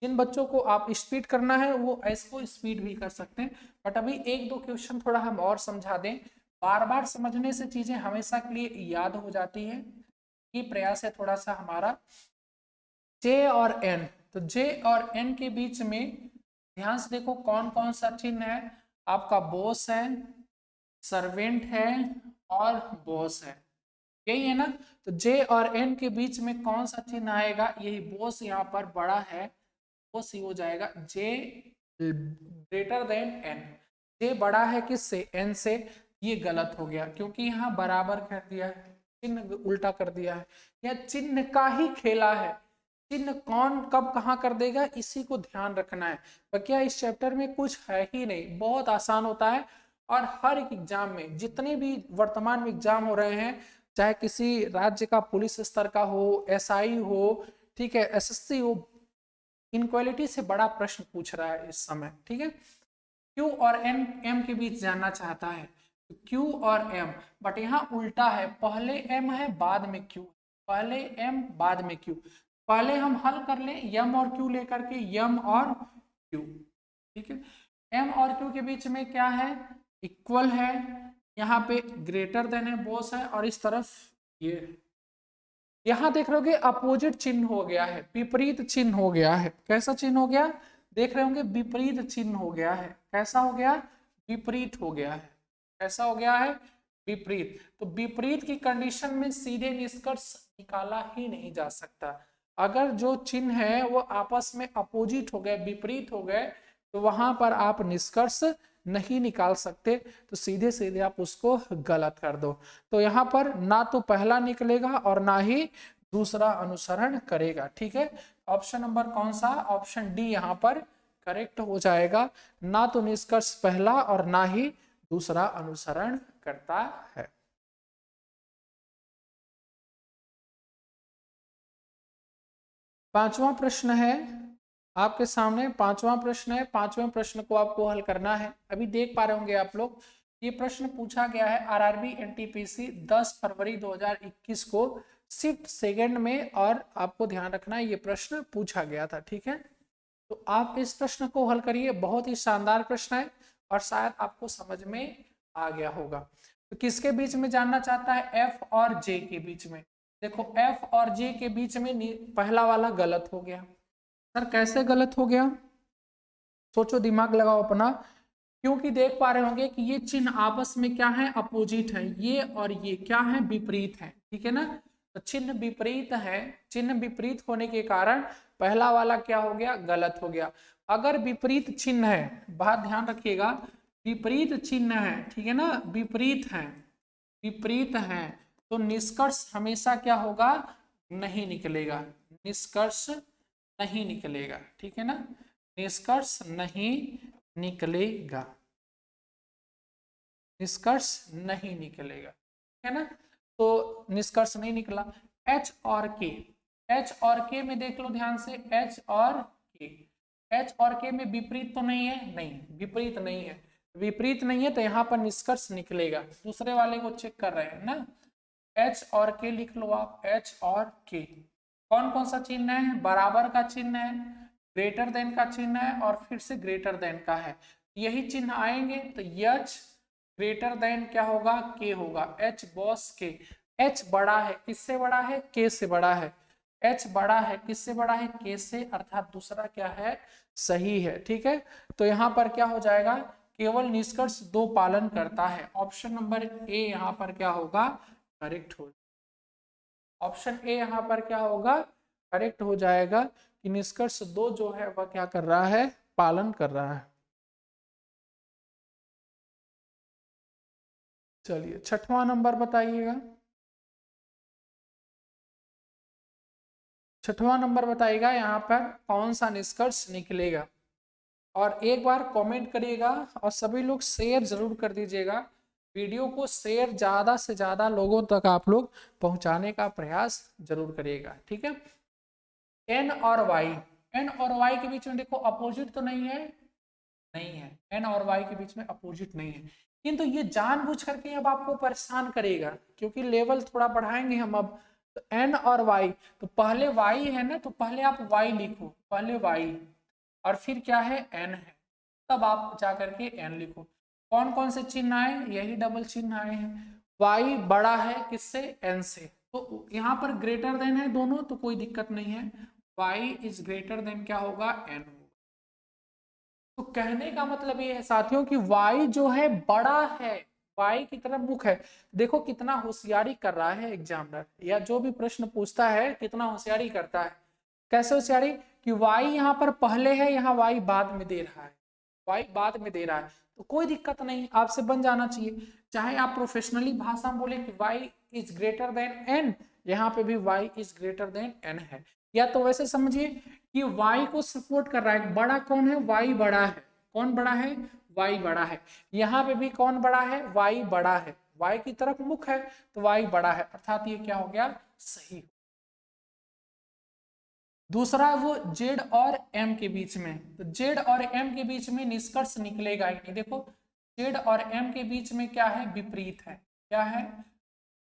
जिन बच्चों को आप स्पीड करना है वो इसको स्पीड भी कर सकते हैं, बट अभी एक दो क्वेश्चन थोड़ा हम और समझा दें, बार बार समझने से चीजें हमेशा के लिए याद हो जाती है, ये प्रयास है थोड़ा सा हमारा। जे और एन, तो जे और एन के बीच में ध्यान से देखो कौन कौन सा चिन्ह है, आपका बॉस है, सर्वेंट है और बॉस है, यही है ना। तो जे और एन के बीच में कौन सा चिन्ह आएगा, यही बॉस यहाँ पर बड़ा है, बॉस ही हो जाएगा, जे ग्रेटर देन एन, जे बड़ा है किससे, एन से, ये गलत हो गया क्योंकि यहाँ बराबर कर दिया है, चिन्ह उल्टा कर दिया है, या चिन्ह का ही खेला है। चिन्ह कौन कब कहाँ कर देगा इसी को ध्यान रखना है। क्या इस चैप्टर में कुछ है ही नहीं, बहुत आसान होता है। और हर एक एग्जाम में जितने भी वर्तमान में एग्जाम हो रहे हैं, चाहे किसी राज्य का पुलिस स्तर का हो, एसआई हो, ठीक है, एसएससी हो, इनक्वालिटी से बड़ा प्रश्न पूछ रहा है इस समय। ठीक है, क्यू और एम के बीच जानना चाहता है, क्यू और एम, बट यहाँ उल्टा है, पहले एम है बाद में क्यू, पहले एम बाद में क्यू। पहले हम हल कर ले यम और क्यू लेकर के, यम और क्यू। ठीक है, एम और क्यू के बीच में क्या है, इक्वल है, यहाँ पे ग्रेटर देन है, बॉस है, और इस तरफ ये, यहां देख रहे होगे अपोजिट चिन्ह हो गया है, विपरीत चिन्ह हो गया है। कैसा चिन्ह हो गया, देख रहे होंगे विपरीत चिन्ह हो गया है। कैसा हो गया, विपरीत हो गया है। कैसा हो गया है, विपरीत। तो विपरीत की कंडीशन में सीधे निष्कर्ष निकाला ही नहीं जा सकता। अगर जो चिन्ह है वो आपस में अपोजिट हो गए, विपरीत हो गए, तो वहां पर आप निष्कर्ष नहीं निकाल सकते, तो सीधे सीधे आप उसको गलत कर दो। तो यहाँ पर ना तो पहला निकलेगा और ना ही दूसरा अनुसरण करेगा। ठीक है, ऑप्शन नंबर कौन सा, ऑप्शन डी यहाँ पर करेक्ट हो जाएगा। ना तो निष्कर्ष पहला और ना ही दूसरा अनुसरण करता है। पांचवा प्रश्न है आपके सामने, पांचवा प्रश्न है। पांचवें प्रश्न को आपको हल करना है। अभी देख पा रहे होंगे आप लोग, ये प्रश्न पूछा गया है आरआरबी एनटीपीसी 10 फरवरी 2021 को शिफ्ट सेकंड में, और आपको ध्यान रखना है ये प्रश्न पूछा गया था। ठीक है, तो आप इस प्रश्न को हल करिए, बहुत ही शानदार प्रश्न है और शायद आपको समझ में आ गया होगा। तो किसके बीच में जानना चाहता है, एफ और जे के बीच में। देखो एफ और जे के बीच में पहला वाला गलत हो गया। सर कैसे गलत हो गया, सोचो, दिमाग लगाओ अपना। क्योंकि देख पा रहे होंगे कि ये चिन्ह आपस में क्या है, अपोजिट है, ये और ये क्या है, विपरीत है। ठीक है ना, तो चिन्ह विपरीत है, चिन्ह विपरीत होने के कारण पहला वाला क्या हो गया, गलत हो गया। अगर विपरीत चिन्ह है, बात ध्यान रखिएगा, विपरीत चिन्ह है, ठीक है ना, विपरीत है, विपरीत है, तो निष्कर्ष हमेशा क्या होगा, नहीं निकलेगा, निष्कर्ष नहीं निकलेगा। ठीक है ना, निष्कर्ष नहीं निकलेगा, निष्कर्ष नहीं निकलेगा। है ना, तो निष्कर्ष नहीं निकला। एच और के, एच और के में देख लो ध्यान से, एच और के, एच और के में विपरीत तो नहीं है, नहीं विपरीत नहीं है, विपरीत नहीं है, तो यहाँ पर निष्कर्ष निकलेगा। दूसरे वाले को चेक कर रहे हैं ना, एच और के लिख लो आप, एच और के कौन कौन सा चिन्ह है, बराबर का चिन्ह है, ग्रेटर देन का चिन्ह है, और फिर से ग्रेटर देन का है। यही चिन्ह आएंगे तो एच ग्रेटर देन क्या होगा, के होगा, एच बॉस के। एच बड़ा है, किससे बड़ा है, के से बड़ा है। एच बड़ा है, किससे बड़ा है, के से, अर्थात दूसरा क्या है, सही है। ठीक है, तो यहाँ पर क्या हो जाएगा, केवल निष्कर्ष दो पालन करता है। ऑप्शन नंबर ए यहाँ पर क्या होगा, करेक्ट हो, ऑप्शन ए यहाँ पर क्या होगा, करेक्ट हो जाएगा कि निष्कर्ष दो जो है वह क्या कर रहा है, पालन कर रहा है। चलिए छठवां नंबर बताइएगा, छठवां नंबर बताइएगा यहाँ पर कौन सा निष्कर्ष निकलेगा। और एक बार कमेंट करिएगा और सभी लोग शेयर जरूर कर दीजिएगा, वीडियो को शेयर ज्यादा से ज्यादा लोगों तक आप लोग पहुंचाने का प्रयास जरूर करिएगा। ठीक है, एन और वाई, एन और वाई के बीच में देखो अपोजिट तो नहीं है, नहीं है, एन और वाई के बीच में अपोजिट नहीं है, किंतु ये जानबूझ करके अब आपको परेशान करेगा, क्योंकि लेवल थोड़ा बढ़ाएंगे हम अब। तो एन और वाई, तो पहले वाई है ना, तो पहले आप वाई लिखो, पहले वाई, और फिर क्या है, एन है, तब आप जा करके एन लिखो। कौन कौन से चिन्ह आए, यही डबल चिन्ह आए हैं। वाई बड़ा है किससे, एन से, तो यहाँ पर ग्रेटर देन है दोनों, तो कोई दिक्कत नहीं है, वाई इज ग्रेटर देन क्या होगा, एन होगा। तो कहने का मतलब ये है साथियों कि y जो है बड़ा है, y की तरफ मुख है। देखो कितना होशियारी कर रहा है एग्जामिनर, या जो भी प्रश्न पूछता है कितना होशियारी करता है। कैसे होशियारी, कि y यहाँ पर पहले है, यहाँ y बाद में दे रहा है, y बाद में दे रहा है तो कोई दिक्कत नहीं, आपसे बन जाना चाहिए। चाहे आप प्रोफेशनली भाषा में बोले कि y is greater than n, यहाँ पे भी y is greater than n है। या तो वैसे समझिए कि y को सपोर्ट कर रहा है, बड़ा कौन है, y बड़ा है। कौन बड़ा है, y बड़ा है। यहाँ पे भी कौन बड़ा है, y बड़ा है, y की तरफ मुख है तो y बड़ा है, अर्थात ये क्या हो गया, सही। दूसरा वो z और m के बीच में, तो z और m के बीच में निष्कर्ष निकलेगा ही नहीं। देखो z और m के बीच में क्या है, विपरीत है। क्या है,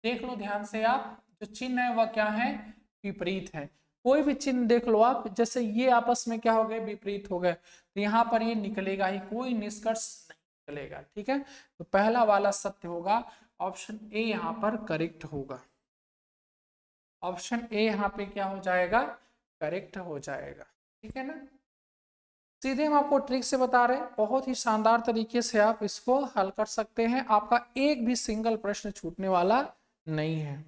देख लो ध्यान से आप, जो चिन्ह है वह क्या है, विपरीत है। कोई भी चिन्ह देख लो आप, जैसे ये आपस में क्या हो गए, विपरीत हो गए, तो यहाँ पर ये निकलेगा ही, कोई निष्कर्ष नहीं निकलेगा। ठीक है, तो पहला वाला सत्य होगा, ऑप्शन ए यहाँ पर करेक्ट होगा। ऑप्शन ए यहाँ पे क्या हो जाएगा, करेक्ट हो जाएगा। ठीक है ना, सीधे हम आपको ट्रिक से बता रहे हैं, बहुत ही शानदार तरीके से आप इसको हल कर सकते हैं, आपका एक भी सिंगल प्रश्न छूटने वाला नहीं है।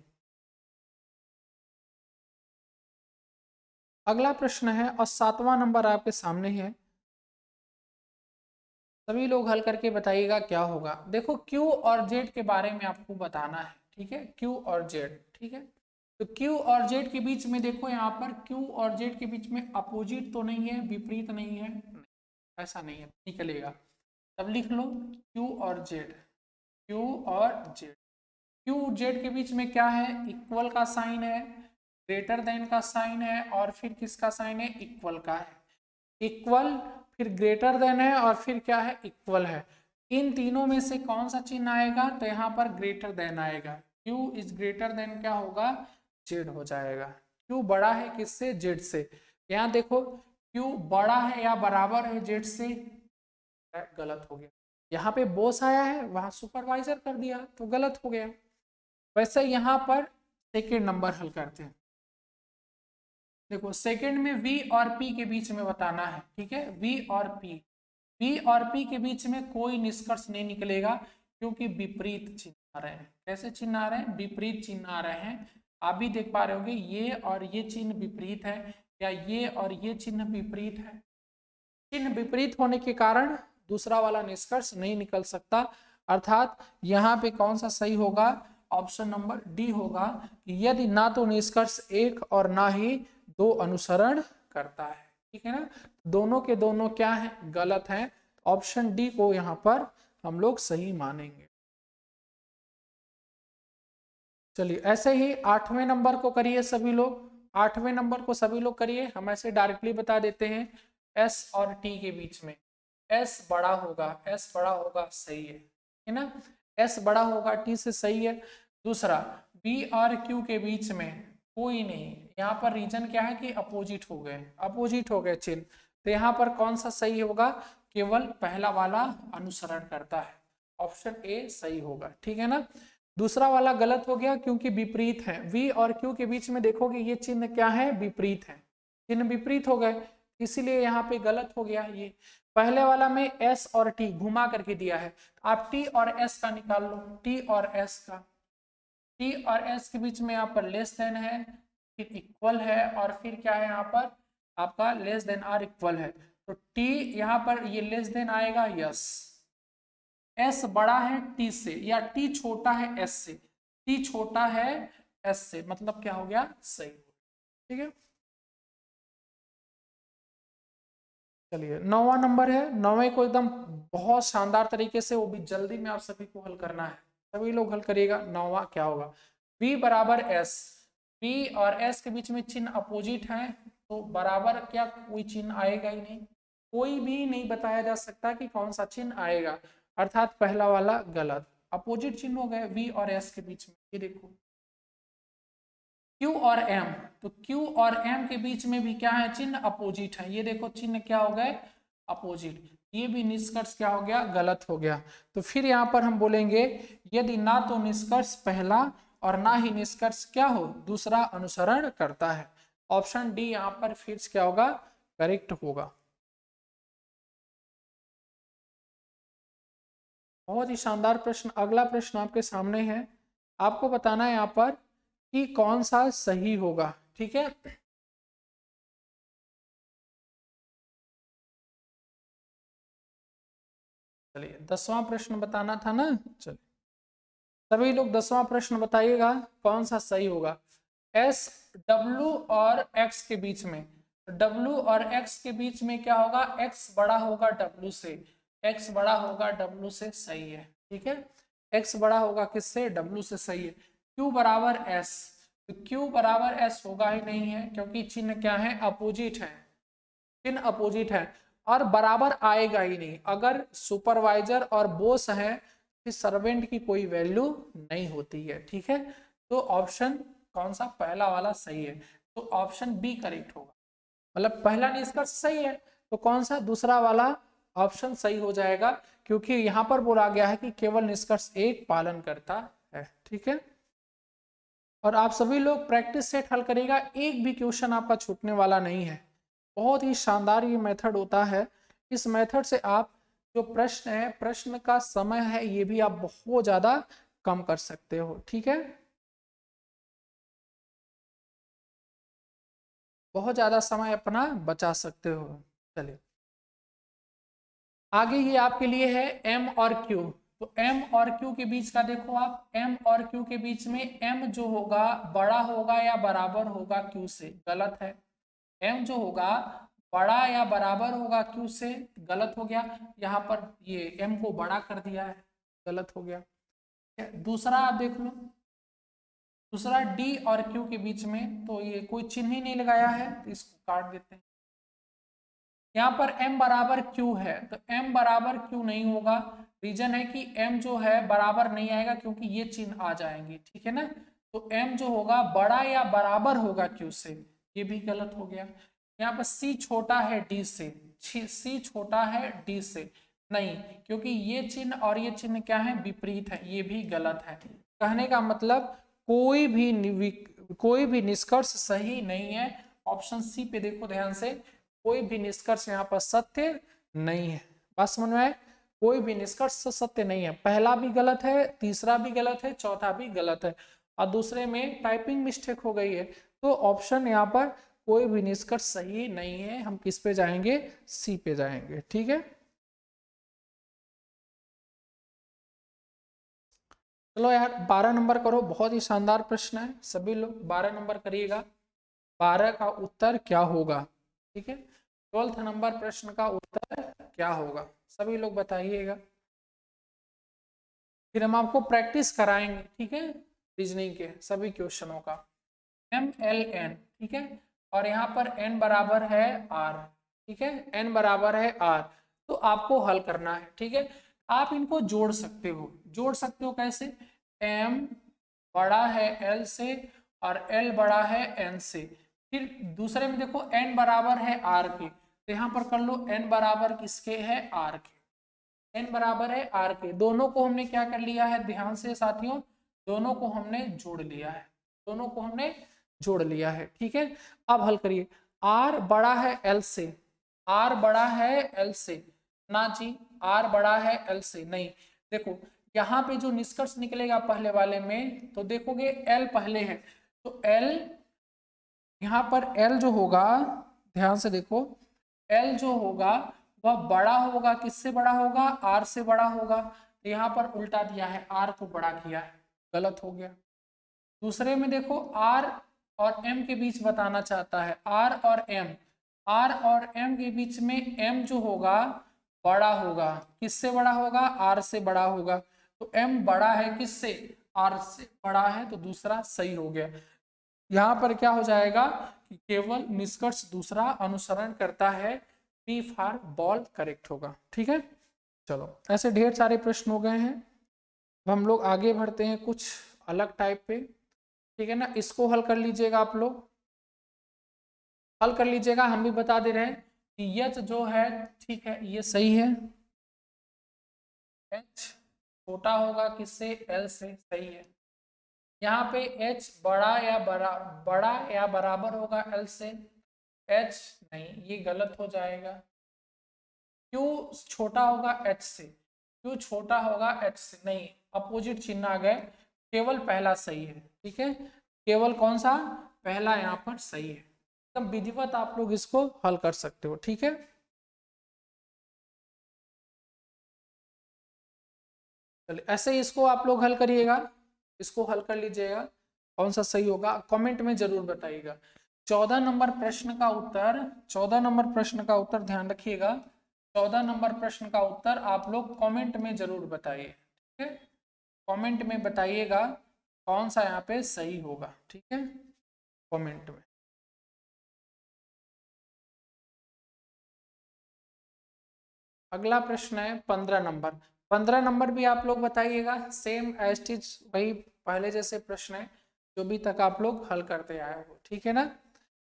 अगला प्रश्न है और 7वां नंबर आपके सामने है, सभी लोग हल करके बताइएगा क्या होगा। देखो Q और Z के बारे में आपको बताना है। ठीक है, Q और Z। ठीक है, तो Q और Z के बीच में देखो, यहाँ पर Q और Z के बीच में अपोजिट तो नहीं है, विपरीत नहीं है, नहीं, ऐसा नहीं है, निकलेगा। तब लिख लो Q और Z, Q और Z। Q Z के बीच में क्या है, इक्वल का साइन है, ग्रेटर देन का साइन है, और फिर किसका साइन है, इक्वल का है। इक्वल, फिर ग्रेटर देन है, और फिर क्या है, इक्वल है। इन तीनों में से कौन सा चिन्ह आएगा, तो यहाँ पर ग्रेटर देन आएगा। Q इज ग्रेटर देन क्या होगा, Z हो जाएगा। Q बड़ा है किससे, Z से। यहाँ देखो Q बड़ा है या बराबर है Z से, गलत हो गया। यहाँ पे बॉस आया है, वहां सुपरवाइजर कर दिया तो गलत हो गया। वैसे यहाँ पर सेकेंड नंबर हल करते हैं। देखो सेकंड में V और P के बीच में बताना है। ठीक है, V और P, V और P के बीच में कोई निष्कर्ष नहीं निकलेगा, क्योंकि विपरीत चिन्ह आ रहे हैं। कैसे चिन्ह आ रहे हैं, विपरीत चिन्ह आ रहे हैं। आप भी देख पा रहे होंगे, ये और ये चिन्ह विपरीत है, या ये और ये चिन्ह विपरीत है। चिन्ह विपरीत होने के कारण दूसरा वाला निष्कर्ष नहीं निकल सकता, अर्थात यहाँ पे कौन सा सही होगा, ऑप्शन नंबर डी होगा, कि यदि ना तो निष्कर्ष एक और ना ही दो अनुसरण करता है। ठीक है ना, दोनों के दोनों क्या है, गलत है। ऑप्शन डी को यहाँ पर हम लोग सही मानेंगे। चलिए ऐसे ही 8वें नंबर को करिए सभी लोग, 8वें नंबर को सभी लोग करिए। हम ऐसे डायरेक्टली बता देते हैं, एस और टी के बीच में एस बड़ा होगा, एस बड़ा होगा, सही है ना, एस बड़ा होगा टी से, सही है। दूसरा बी और क्यू के बीच में कोई नहीं, यहाँ पर रीजन क्या है कि अपोजिट हो गए, अपोजिट हो गए चिन्ह, तो यहाँ पर कौन सा सही होगा, केवल पहला वाला अनुसरण करता है, ऑप्शन ए सही होगा। ठीक है ना, दूसरा वाला गलत हो गया क्योंकि विपरीत है। V और Q के बीच में देखोगे ये चिन्ह क्या है, विपरीत है, चिन्ह विपरीत हो गए, इसीलिए यहाँ पे गलत हो गया। ये पहले वाला में S और T घुमा करके दिया है, आप T और S का निकाल लो, T और S का, T और S के बीच में यहाँ पर लेस देन है, फिर इक्वल है, और फिर क्या है यहाँ पर आपका लेस देन और इक्वल है, तो T यहाँ पर ये लेस देन आएगा, यस। S बड़ा है T से, या T छोटा है S से, T छोटा है S से, मतलब क्या हो गया, सही। ठीक है, चलिए 9वां नंबर है। 9वें को एकदम बहुत शानदार तरीके से, वो भी जल्दी में आप सभी को हल करना है, सभी लोग हल करिएगा। 9वां क्या होगा, V बराबर S, V और S के बीच में चिन्ह अपोजिट है, तो बराबर क्या कोई चिन्ह आएगा ही नहीं, कोई भी नहीं बताया जा सकता कि कौन सा चिन्ह आएगा, अर्थात पहला वाला गलत, अपोजिट चिन्ह हो गए V और S के बीच में। ये देखो Q और M, तो Q और M के बीच में भी क्या है, चिन्ह अपोजिट है, ये देखो चिन्ह क्या हो गए, अपोजिट, ये भी निष्कर्ष क्या हो गया, गलत हो गया। तो फिर यहाँ पर हम बोलेंगे यदि ना तो निष्कर्ष पहला और ना ही निष्कर्ष क्या हो, दूसरा अनुसरण करता है, ऑप्शन डी यहाँ पर फिर क्या होगा, करेक्ट होगा। बहुत ही शानदार प्रश्न। अगला प्रश्न आपके सामने है, आपको बताना है यहाँ पर कि कौन सा सही होगा। ठीक है, चलिए 10वां प्रश्न बताना था ना। चलिए सभी लोग 10वां प्रश्न बताइएगा कौन सा सही होगा। एस डब्ल्यू और एक्स के बीच में, डब्ल्यू और एक्स के बीच में क्या होगा, एक्स बड़ा होगा डब्ल्यू से, एक्स बड़ा होगा डब्ल्यू से, सही है। ठीक है, एक्स बड़ा होगा किससे, डब्ल्यू से, सही है। क्यू बराबर एस, तो क्यू बराबर एस होगा ही नहीं है क्योंकि चिन्ह क्या है, अपोजिट है, चिन्ह अपोजिट है और बराबर आएगा ही नहीं। अगर सुपरवाइजर और बॉस है फिर सर्वेंट की कोई वैल्यू नहीं होती है। ठीक है, तो ऑप्शन कौन सा, पहला वाला सही है, तो ऑप्शन बी करेक्ट होगा। मतलब पहला निष्कर्ष सही है तो कौन सा, दूसरा वाला ऑप्शन सही हो जाएगा क्योंकि यहां पर बोला गया है कि केवल निष्कर्ष एक पालन करता है। ठीक है, और आप सभी लोग प्रैक्टिस सेट हल करेगा, एक भी क्वेश्चन आपका छूटने वाला नहीं है। बहुत ही शानदार ये मेथड होता है। इस मेथड से आप जो प्रश्न है, प्रश्न का समय है, ये भी आप बहुत ज्यादा कम कर सकते हो। ठीक है, बहुत ज्यादा समय अपना बचा सकते हो। चलिए आगे ये आपके लिए है एम और क्यू। तो एम और क्यू के बीच का देखो आप, एम और क्यू के बीच में एम जो होगा बड़ा होगा या बराबर होगा क्यू से, गलत है। एम जो होगा बड़ा या बराबर होगा क्यू से, गलत हो गया। यहाँ पर ये एम को बड़ा कर दिया है, गलत हो गया। दूसरा आप देख लो, दूसरा डी और क्यू के बीच में तो ये कोई चिन्ह ही नहीं लगाया है तो इसको काट देते हैं। यहाँ पर m बराबर q है तो m बराबर q नहीं होगा, रीजन है कि m जो है बराबर नहीं आएगा क्योंकि ये चिन्ह आ जाएंगे। ठीक है ना, तो m जो होगा बड़ा या बराबर होगा q से, ये भी गलत हो गया। यहाँ पर c छोटा है d से, c छोटा है d से, नहीं, क्योंकि ये चिन्ह और ये चिन्ह क्या है, विपरीत है, ये भी गलत है। कहने का मतलब कोई भी निष्कर्ष सही नहीं है। ऑप्शन सी पे देखो ध्यान से, कोई भी निष्कर्ष यहाँ पर सत्य नहीं है। बात समझ में आए, कोई भी निष्कर्ष सत्य नहीं है। पहला भी गलत है, तीसरा भी गलत है, चौथा भी गलत है और दूसरे में टाइपिंग मिस्टेक हो गई है। तो ऑप्शन यहाँ पर कोई भी निष्कर्ष सही नहीं है। हम किस पे जाएंगे, सी पे जाएंगे। ठीक है, चलो यार 12 नंबर करो, बहुत ही शानदार प्रश्न है, सभी लोग 12 नंबर करिएगा। 12 का उत्तर क्या होगा। ठीक है, 12th नंबर प्रश्न का उत्तर क्या होगा, सभी लोग बताइएगा, फिर हम आपको प्रैक्टिस कराएंगे। ठीक है, रीजनिंग के सभी क्वेश्चनों का, MLN। ठीक है, और यहाँ पर n बराबर है r। ठीक है, n बराबर है r, तो आपको हल करना है। ठीक है, आप इनको जोड़ सकते हो, जोड़ सकते हो कैसे, m बड़ा है l से और l बड़ा है n से, फिर दूसरे में देखो n बराबर है r के, तो यहाँ पर कर लो n बराबर किसके है, r के, n बराबर है r के, दोनों को हमने क्या कर लिया है, ध्यान से साथियों, दोनों को हमने जोड़ लिया है, दोनों को हमने जोड़ लिया है। ठीक है, अब हल करिए, r बड़ा है l से, r बड़ा है l से, ना जी, r बड़ा है l से नहीं। देखो यहाँ पे जो निष्कर्ष निकलेगा पहले वाले में, तो देखोगे l पहले है, तो l यहाँ पर l जो होगा, ध्यान से देखो, l जो होगा वह बड़ा होगा, किससे बड़ा होगा, r से बड़ा होगा, तो यहाँ पर उल्टा दिया है, r को बड़ा किया है, गलत हो गया। दूसरे में देखो r और m के बीच बताना चाहता है, r और m के बीच में m जो होगा बड़ा होगा, किससे बड़ा होगा, r से बड़ा होगा, तो m बड़ा है किससे, r से बड़ा है, तो दूसरा सही हो गया। यहाँ पर क्या हो जाएगा कि केवल निष्कर्ष दूसरा अनुसरण करता है, पी फॉर बॉल करेक्ट होगा। ठीक है, चलो ऐसे ढेर सारे प्रश्न हो गए हैं, अब हम लोग आगे बढ़ते हैं कुछ अलग टाइप पे। ठीक है ना, इसको हल कर लीजिएगा, आप लोग हल कर लीजिएगा, हम भी बता दे रहे हैं कि एच जो है, ठीक है ये सही है, एच छोटा होगा किससे, एल से, सही है। यहाँ पे h बड़ा या बराबर होगा l से, h नहीं, ये गलत हो जाएगा। q छोटा होगा h से, q छोटा होगा h से, नहीं, अपोजिट चिन्ह आ गए, केवल पहला सही है। ठीक है, केवल कौन सा, पहला यहाँ पर सही है, एकदम विधिवत आप लोग इसको हल कर सकते हो। ठीक है, चलिए ऐसे ही इसको आप लोग हल करिएगा, इसको हल कर लीजिएगा, कौन सा सही होगा कमेंट में जरूर बताइएगा। 14 नंबर प्रश्न का उत्तर, 14 नंबर प्रश्न का उत्तर ध्यान रखिएगा, 14 नंबर प्रश्न का उत्तर आप लोग कमेंट में जरूर बताइए, ठीक है, कमेंट में बताइएगा कौन सा यहाँ पे सही होगा, ठीक है, कमेंट में। अगला प्रश्न है 15 नंबर, 15 नंबर भी आप लोग बताइएगा, सेम एज इट इज वही पहले जैसे प्रश्न है जो भी तक आप लोग हल करते आए हो, ठीक है ना।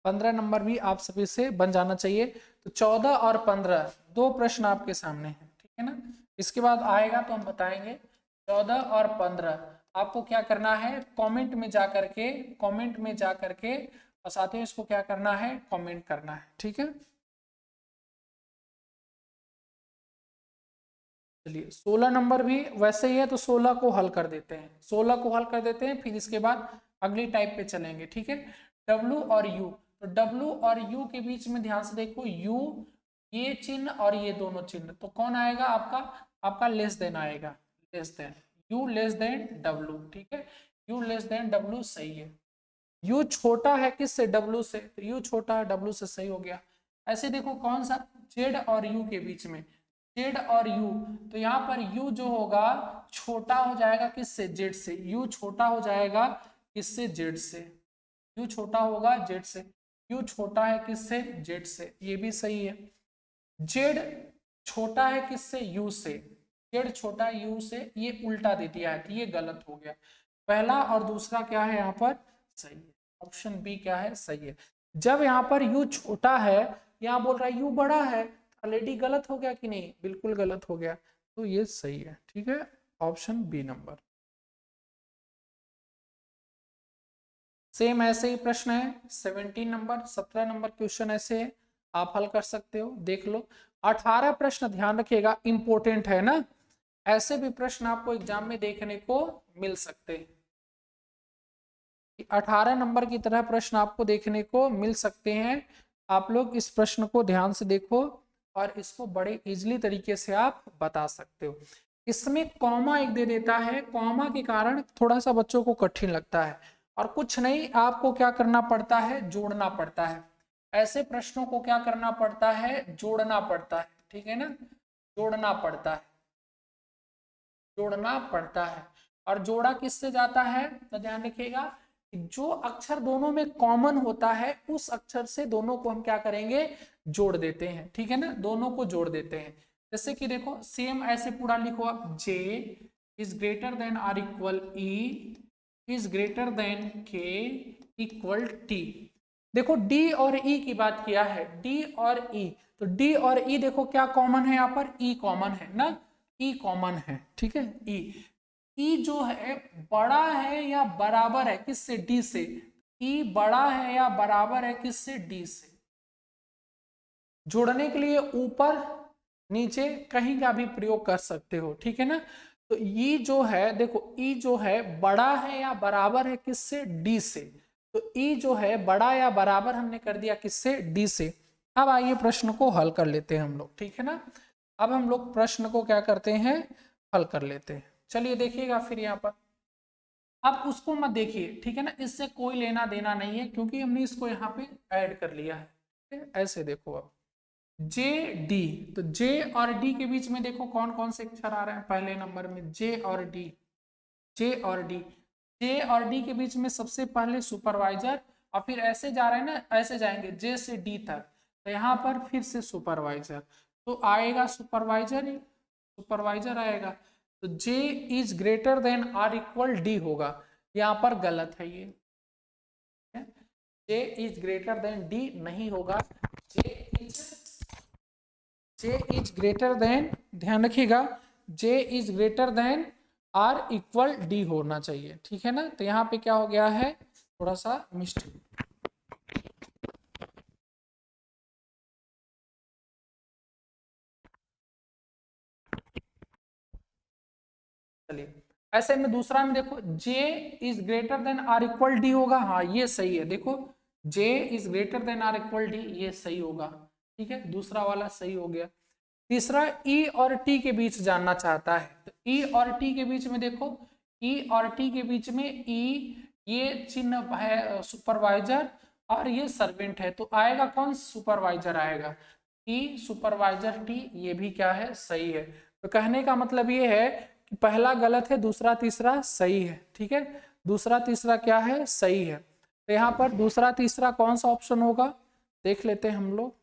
15 नंबर भी आप सभी से बन जाना चाहिए। तो 14 और 15 दो प्रश्न आपके सामने हैं, ठीक है ना। इसके बाद आएगा तो हम बताएंगे 14 और 15 आपको क्या करना है, कमेंट में जा करके, कमेंट में जा करके और साथ ही इसको क्या करना है, कमेंट करना है, ठीक है। चलिए 16 नंबर भी वैसे ही है, तो 16 को हल कर देते हैं, 16 को हल कर देते हैं, फिर इसके बाद अगली टाइप पे चलेंगे, ठीक है। W और U, तो W और U के बीच में ध्यान से देखो, U ये चिन्ह और ये दोनों चिन्ह, तो कौन आएगा आपका, आपका लेस देन आएगा, less than, U less than W, ठीक है, U लेस देन W सही है। U छोटा है किससे, W से, तो U छोटा है W से, सही हो गया। ऐसे देखो कौन सा, Z और U के बीच में, Z और U, तो यहाँ पर U जो होगा छोटा हो जाएगा किससे, Z से, U छोटा हो जाएगा किससे, Z से, U छोटा होगा Z से, U छोटा है किससे, Z से, ये भी सही है। Z छोटा है किससे, U से, Z छोटा है U से, ये उल्टा दे दिया है, तो ये गलत हो गया। पहला और दूसरा क्या है यहाँ पर सही है, ऑप्शन बी क्या है, सही है। जब यहाँ पर U छोटा है, यहाँ बोल रहा है U बड़ा है, ऑलरेडी गलत हो गया कि नहीं, बिल्कुल गलत हो गया, तो ये सही है, ठीक है, ऑप्शन बी नंबर। सेम ऐसे ही प्रश्न है 17 नंबर, 17 नंबर क्वेश्चन ऐसे है, आप हल कर सकते हो, देख लो। 18 प्रश्न ध्यान रखिएगा, इंपॉर्टेंट है ना, ऐसे भी प्रश्न आपको एग्जाम में देखने को मिल सकते हैं। 18 नंबर की तरह प्रश्न आपको देखने को मिल सकते हैं, आप लोग इस प्रश्न को ध्यान से देखो और इसको बड़े इजीली तरीके से आप बता सकते हो। इसमें कॉमा एक दे देता है, कॉमा के कारण थोड़ा सा बच्चों को कठिन लगता है, और कुछ नहीं आपको क्या करना पड़ता है, जोड़ना पड़ता है। ऐसे प्रश्नों को क्या करना पड़ता है, जोड़ना पड़ता है, ठीक है ना, जोड़ना पड़ता है, जोड़ना पड़ता है। और जोड़ा किससे जाता है, तो ध्यान रखिएगा जो अक्षर दोनों में कॉमन होता है उस अक्षर से दोनों को हम क्या करेंगे, जोड़ देते हैं, ठीक है ना, दोनों को जोड़ देते हैं। जैसे कि देखो सेम ऐसे पूरा लिखो आप, J is greater than or equal E is greater than K equal T। देखो D और E की बात किया है, D और E, तो D और E देखो क्या कॉमन है, यहाँ पर E कॉमन है ना, E कॉमन है, ठीक है, E, ई जो है बड़ा है या बराबर है किससे, डी से, ई बड़ा है या बराबर है किससे, डी से। जोड़ने के लिए ऊपर नीचे कहीं का भी प्रयोग कर सकते हो, ठीक है ना। तो ई जो है देखो, ई जो है बड़ा है या बराबर है किससे, डी से, तो ई जो है बड़ा या बराबर हमने कर दिया किससे, डी से। अब आइए प्रश्न को हल कर लेते हैं हम लोग, ठीक है ना। अब हम लोग प्रश्न को क्या करते हैं, हल कर लेते हैं। चलिए देखिएगा फिर यहाँ पर, अब उसको मत देखिए, ठीक है ना, इससे कोई लेना देना नहीं है क्योंकि हमने इसको यहाँ पे ऐड कर लिया है, ठीक है? ऐसे देखो अब जे डी, तो जे और डी के बीच में देखो कौन कौन से अक्षर आ रहे हैं, पहले नंबर में जे और डी, जे और डी, जे और डी के बीच में सबसे पहले सुपरवाइजर, और फिर ऐसे जा रहे हैं ना, ऐसे जाएंगे जे से डी तक, तो यहाँ पर फिर से सुपरवाइजर, तो आएगा सुपरवाइजर, सुपरवाइजर आएगा, तो J is greater than or equal D होगा, यहाँ पर गलत है ये, J is greater than D नहीं होगा, J इज ग्रेटर देन, ध्यान रखिएगा, J is greater than or equal D होना चाहिए, ठीक है ना। तो यहाँ पे क्या हो गया है, थोड़ा सा मिस्टेक, चलिए ऐसे में दूसरा में देखो J is greater than or equal D होगा, हाँ ये सही है, देखो J is greater than or equal D, ये सही होगा, ठीक है, दूसरा वाला सही हो गया। तीसरा ई और टी के बीच जानना चाहता है, तो ई और टी के बीच में देखो, ई और टी के बीच में ई ये चिन्ह है सुपरवाइजर और ये सर्वेंट है, तो आएगा कौन, सुपरवाइजर आएगा। ई सुपरवाइजर टी, ये भी क्या है, सही है। तो कहने का मतलब ये है कि पहला गलत है, दूसरा तीसरा सही है। ठीक है, दूसरा तीसरा क्या है, सही है। तो यहाँ पर दूसरा तीसरा कौन सा ऑप्शन होगा, देख लेते हैं हम लोग।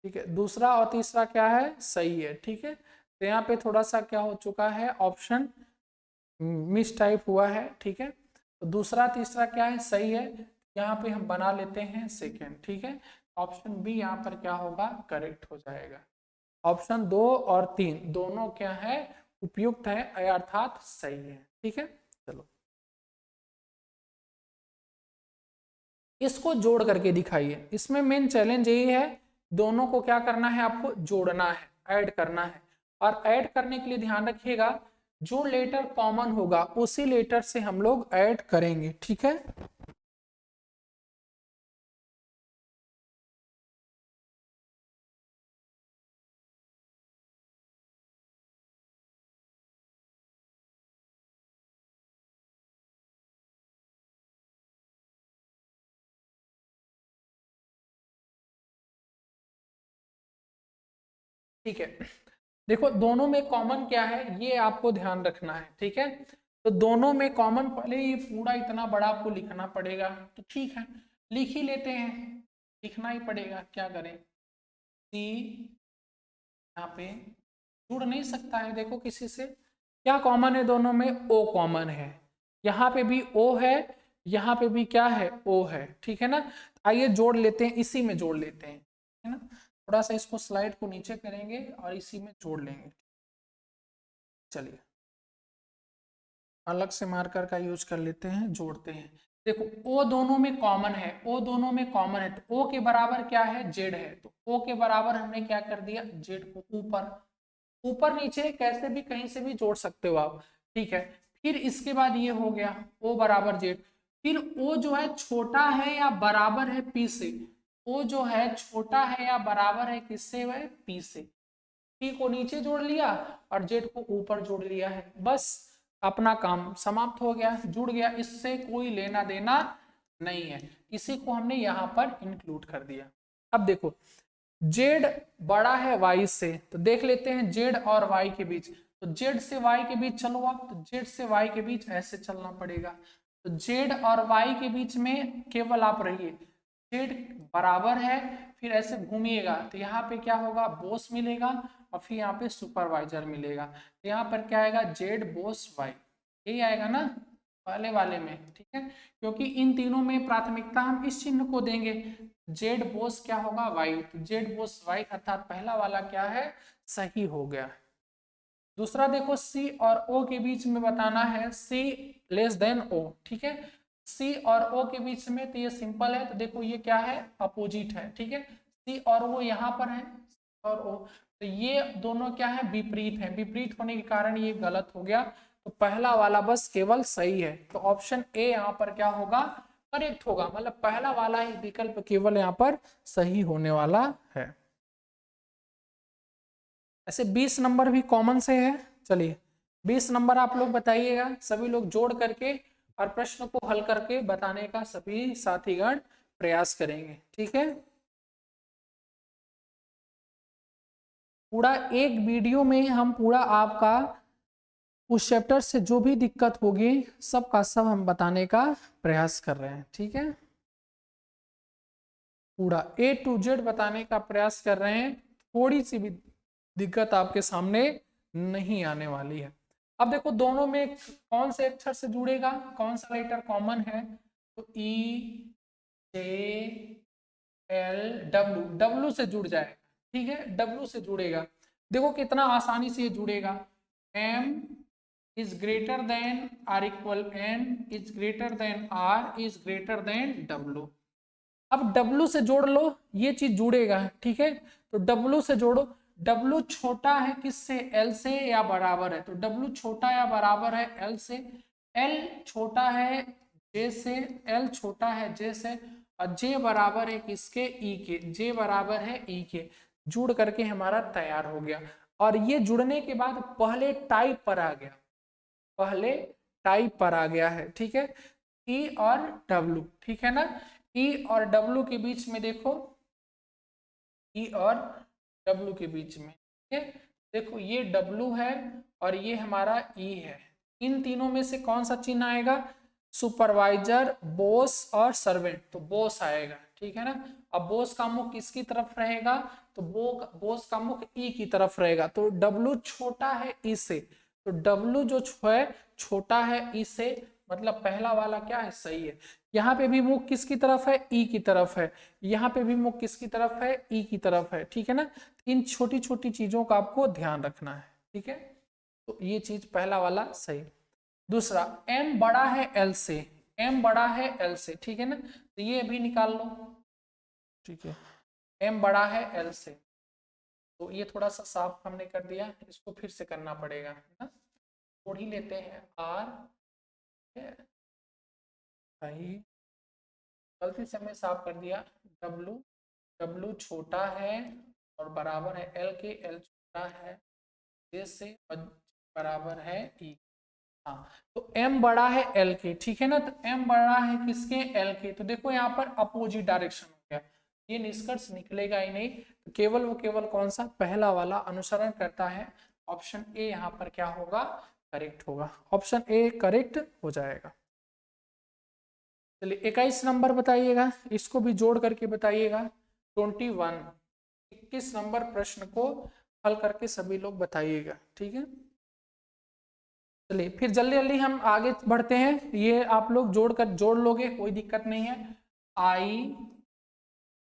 ठीक है, दूसरा और तीसरा क्या है, सही है। ठीक है, तो यहाँ पे थोड़ा सा क्या हो चुका है, ऑप्शन मिस टाइप हुआ है। ठीक है, तो दूसरा तीसरा क्या है, सही है। यहाँ पे हम बना लेते हैं सेकेंड। ठीक है, ऑप्शन बी यहाँ पर क्या होगा, करेक्ट हो जाएगा। ऑप्शन 2 और 3 दोनों क्या है, उपयुक्त है, अर्थात सही है। ठीक है, चलो इसको जोड़ करके दिखाइए। इसमें मेन चैलेंज यही है, दोनों को क्या करना है, आपको जोड़ना है, ऐड करना है। और ऐड करने के लिए ध्यान रखिएगा, जो लेटर कॉमन होगा उसी लेटर से हम लोग ऐड करेंगे। ठीक है, ठीक है। देखो दोनों में कॉमन क्या है, ये आपको ध्यान रखना है। ठीक है, तो दोनों में कॉमन, पहले ये पूरा इतना बड़ा आपको लिखना पड़ेगा, तो ठीक है लिख ही लेते हैं, लिखना ही पड़ेगा, क्या करें। सी यहाँ पे जुड़ नहीं सकता है, देखो किसी से, क्या कॉमन है दोनों में, ओ कॉमन है। यहाँ पे भी ओ है, यहाँ पे भी क्या है, ओ है। ठीक है ना, आइए जोड़ लेते हैं, इसी में जोड़ लेते हैं, है ना। थोड़ा सा इसको स्लाइड को नीचे करेंगे और इसी में जोड़ लेंगे। चलिए अलग से मार्कर का यूज कर लेते हैं, जोड़ते हैं। देखो ओ दोनों में कॉमन है, ओ दोनों में कॉमन है, तो ओ के बराबर क्या है, जेड है। तो ओ के बराबर हमने क्या कर दिया, जेड को ऊपर, ऊपर नीचे कैसे भी कहीं से भी जोड़ सकते हो आप। ठीक है, फिर इसके बाद ये हो गया ओ बराबर जेड, फिर ओ जो है छोटा है या बराबर है पी से, ओ जो है छोटा है या बराबर है किससे, वह पी से। पी को नीचे जोड़ लिया और जेड को ऊपर जोड़ लिया है, बस अपना काम समाप्त हो गया, जुड़ गया, इससे कोई लेना देना नहीं है। इसी को हमने यहाँ पर इंक्लूड कर दिया। अब देखो जेड बड़ा है वाई से, तो देख लेते हैं जेड और वाई के बीच, तो जेड से वाई के बीच चलो आप, तो जेड से वाई के बीच ऐसे चलना पड़ेगा। तो जेड और वाई के बीच में केवल आप रहिए, जेड बराबर है, फिर ऐसे घूमिएगा, तो यहाँ पे क्या होगा, बोस मिलेगा, और फिर यहाँ पे सुपरवाइजर मिलेगा। तो यहाँ पर क्या आएगा, जेड बोस वाई, यही आएगा ना पहले वाले में। ठीक है, क्योंकि इन तीनों में प्राथमिकता हम इस चिन्ह को देंगे, जेड बोस क्या होगा, वाई, तो जेड बोस वाई अर्थात पहला वाला क्या है, सही हो गया। दूसरा देखो सी और ओ के बीच में बताना है, सी लेस देन ओ। ठीक है, सी और ओ के बीच में, तो ये सिंपल है, तो देखो ये क्या है, अपोजिट है। ठीक है, सी और ओ यहाँ पर है, और ओ, तो ये दोनों क्या है, विपरीत है, विपरीत होने के कारण ये गलत हो गया। तो पहला वाला बस केवल सही है, तो ऑप्शन ए यहाँ पर क्या होगा, करेक्ट होगा, मतलब पहला वाला ही विकल्प केवल यहाँ पर सही होने वाला है। ऐसे 20 नंबर भी कॉमन से है। चलिए 20 नंबर आप लोग बताइएगा, सभी लोग जोड़ करके और प्रश्न को हल करके बताने का सभी साथीगण प्रयास करेंगे। ठीक है, पूरा एक वीडियो में हम पूरा आपका उस चैप्टर से जो भी दिक्कत होगी सब का सब हम बताने का प्रयास कर रहे हैं। ठीक है, पूरा ए टू जेड बताने का प्रयास कर रहे हैं, थोड़ी सी भी दिक्कत आपके सामने नहीं आने वाली है। अब देखो दोनों में कौन से अक्षर से जुड़ेगा, कौन सा लेटर कॉमन है, तो ई जे एल डब्ल्यू, डब्ल्यू से जुड़ जाएगा। ठीक है, डब्ल्यू से जुड़ेगा, देखो कितना आसानी से जुड़ेगा, M is greater than or equal N is greater than R is greater than W. अब W से जोड़ लो, ये चीज जुड़ेगा। ठीक है, तो W से जोड़ो, W छोटा है किससे, L से या बराबर है, तो W छोटा या बराबर है L से, L छोटा है J से, L छोटा है J से, और J बराबर है किसके, E के, J बराबर है E के। जुड़ करके हमारा तैयार हो गया। और ये जुड़ने के बाद पहले टाइप पर आ गया, पहले टाइप पर आ गया है, ठीक है। ई और डब्लू, ठीक है ना। ई और डब्लू के बीच में देखो, ई और डब्लू के बीच में, ठीक है। देखो ये डब्लू है और ये हमारा ई है। इन तीनों में से कौन सा चिन्ह आएगा? सुपरवाइजर, बॉस और सर्वेंट, तो बॉस आएगा, ठीक है ना। अब बॉस का मुख किसकी तरफ रहेगा? तो बॉस का मुख ई की तरफ रहेगा, तो डब्लू छोटा है ई से, तो डब्लू जो है छोटा है ई से, मतलब पहला वाला क्या है? सही है। यहाँ पे भी मुख किसकी तरफ है? ई की तरफ है। यहाँ पे भी मुख किसकी तरफ है? ई की तरफ है, ठीक है ना। इन छोटी छोटी चीजों का आपको ध्यान रखना है, ठीक है। तो ये चीज पहला वाला सही। दूसरा, m बड़ा है l से, m बड़ा है l से, ठीक है ना। तो ये भी निकाल लो, ठीक है। m बड़ा है l से, तो ये थोड़ा सा साफ हमने कर दिया, इसको फिर से करना पड़ेगा, है ना। छोड़ ही लेते हैं r, सही, गलती से हमने साफ कर दिया। w, w छोटा है और बराबर है l के, l छोटा है j से, बराबर है e। हाँ, तो m बड़ा है l के, ठीक है ना। तो m बड़ा है किसके? l के। तो देखो यहाँ पर अपोजिट डायरेक्शन हो गया, ये निष्कर्ष निकलेगा ही नहीं। तो केवल वो केवल कौन सा? पहला वाला अनुसरण करता है। ऑप्शन ए यहाँ पर क्या होगा? करेक्ट होगा, ऑप्शन ए करेक्ट हो जाएगा। चलिए 21 नंबर बताइएगा, इसको भी जोड़ करके बताइएगा। 21 नंबर प्रश्न को हल करके सभी लोग बताइएगा, ठीक है। चलिए फिर जल्दी जल्दी हम आगे बढ़ते हैं, ये आप लोग जोड़ लोगे, कोई दिक्कत नहीं है। I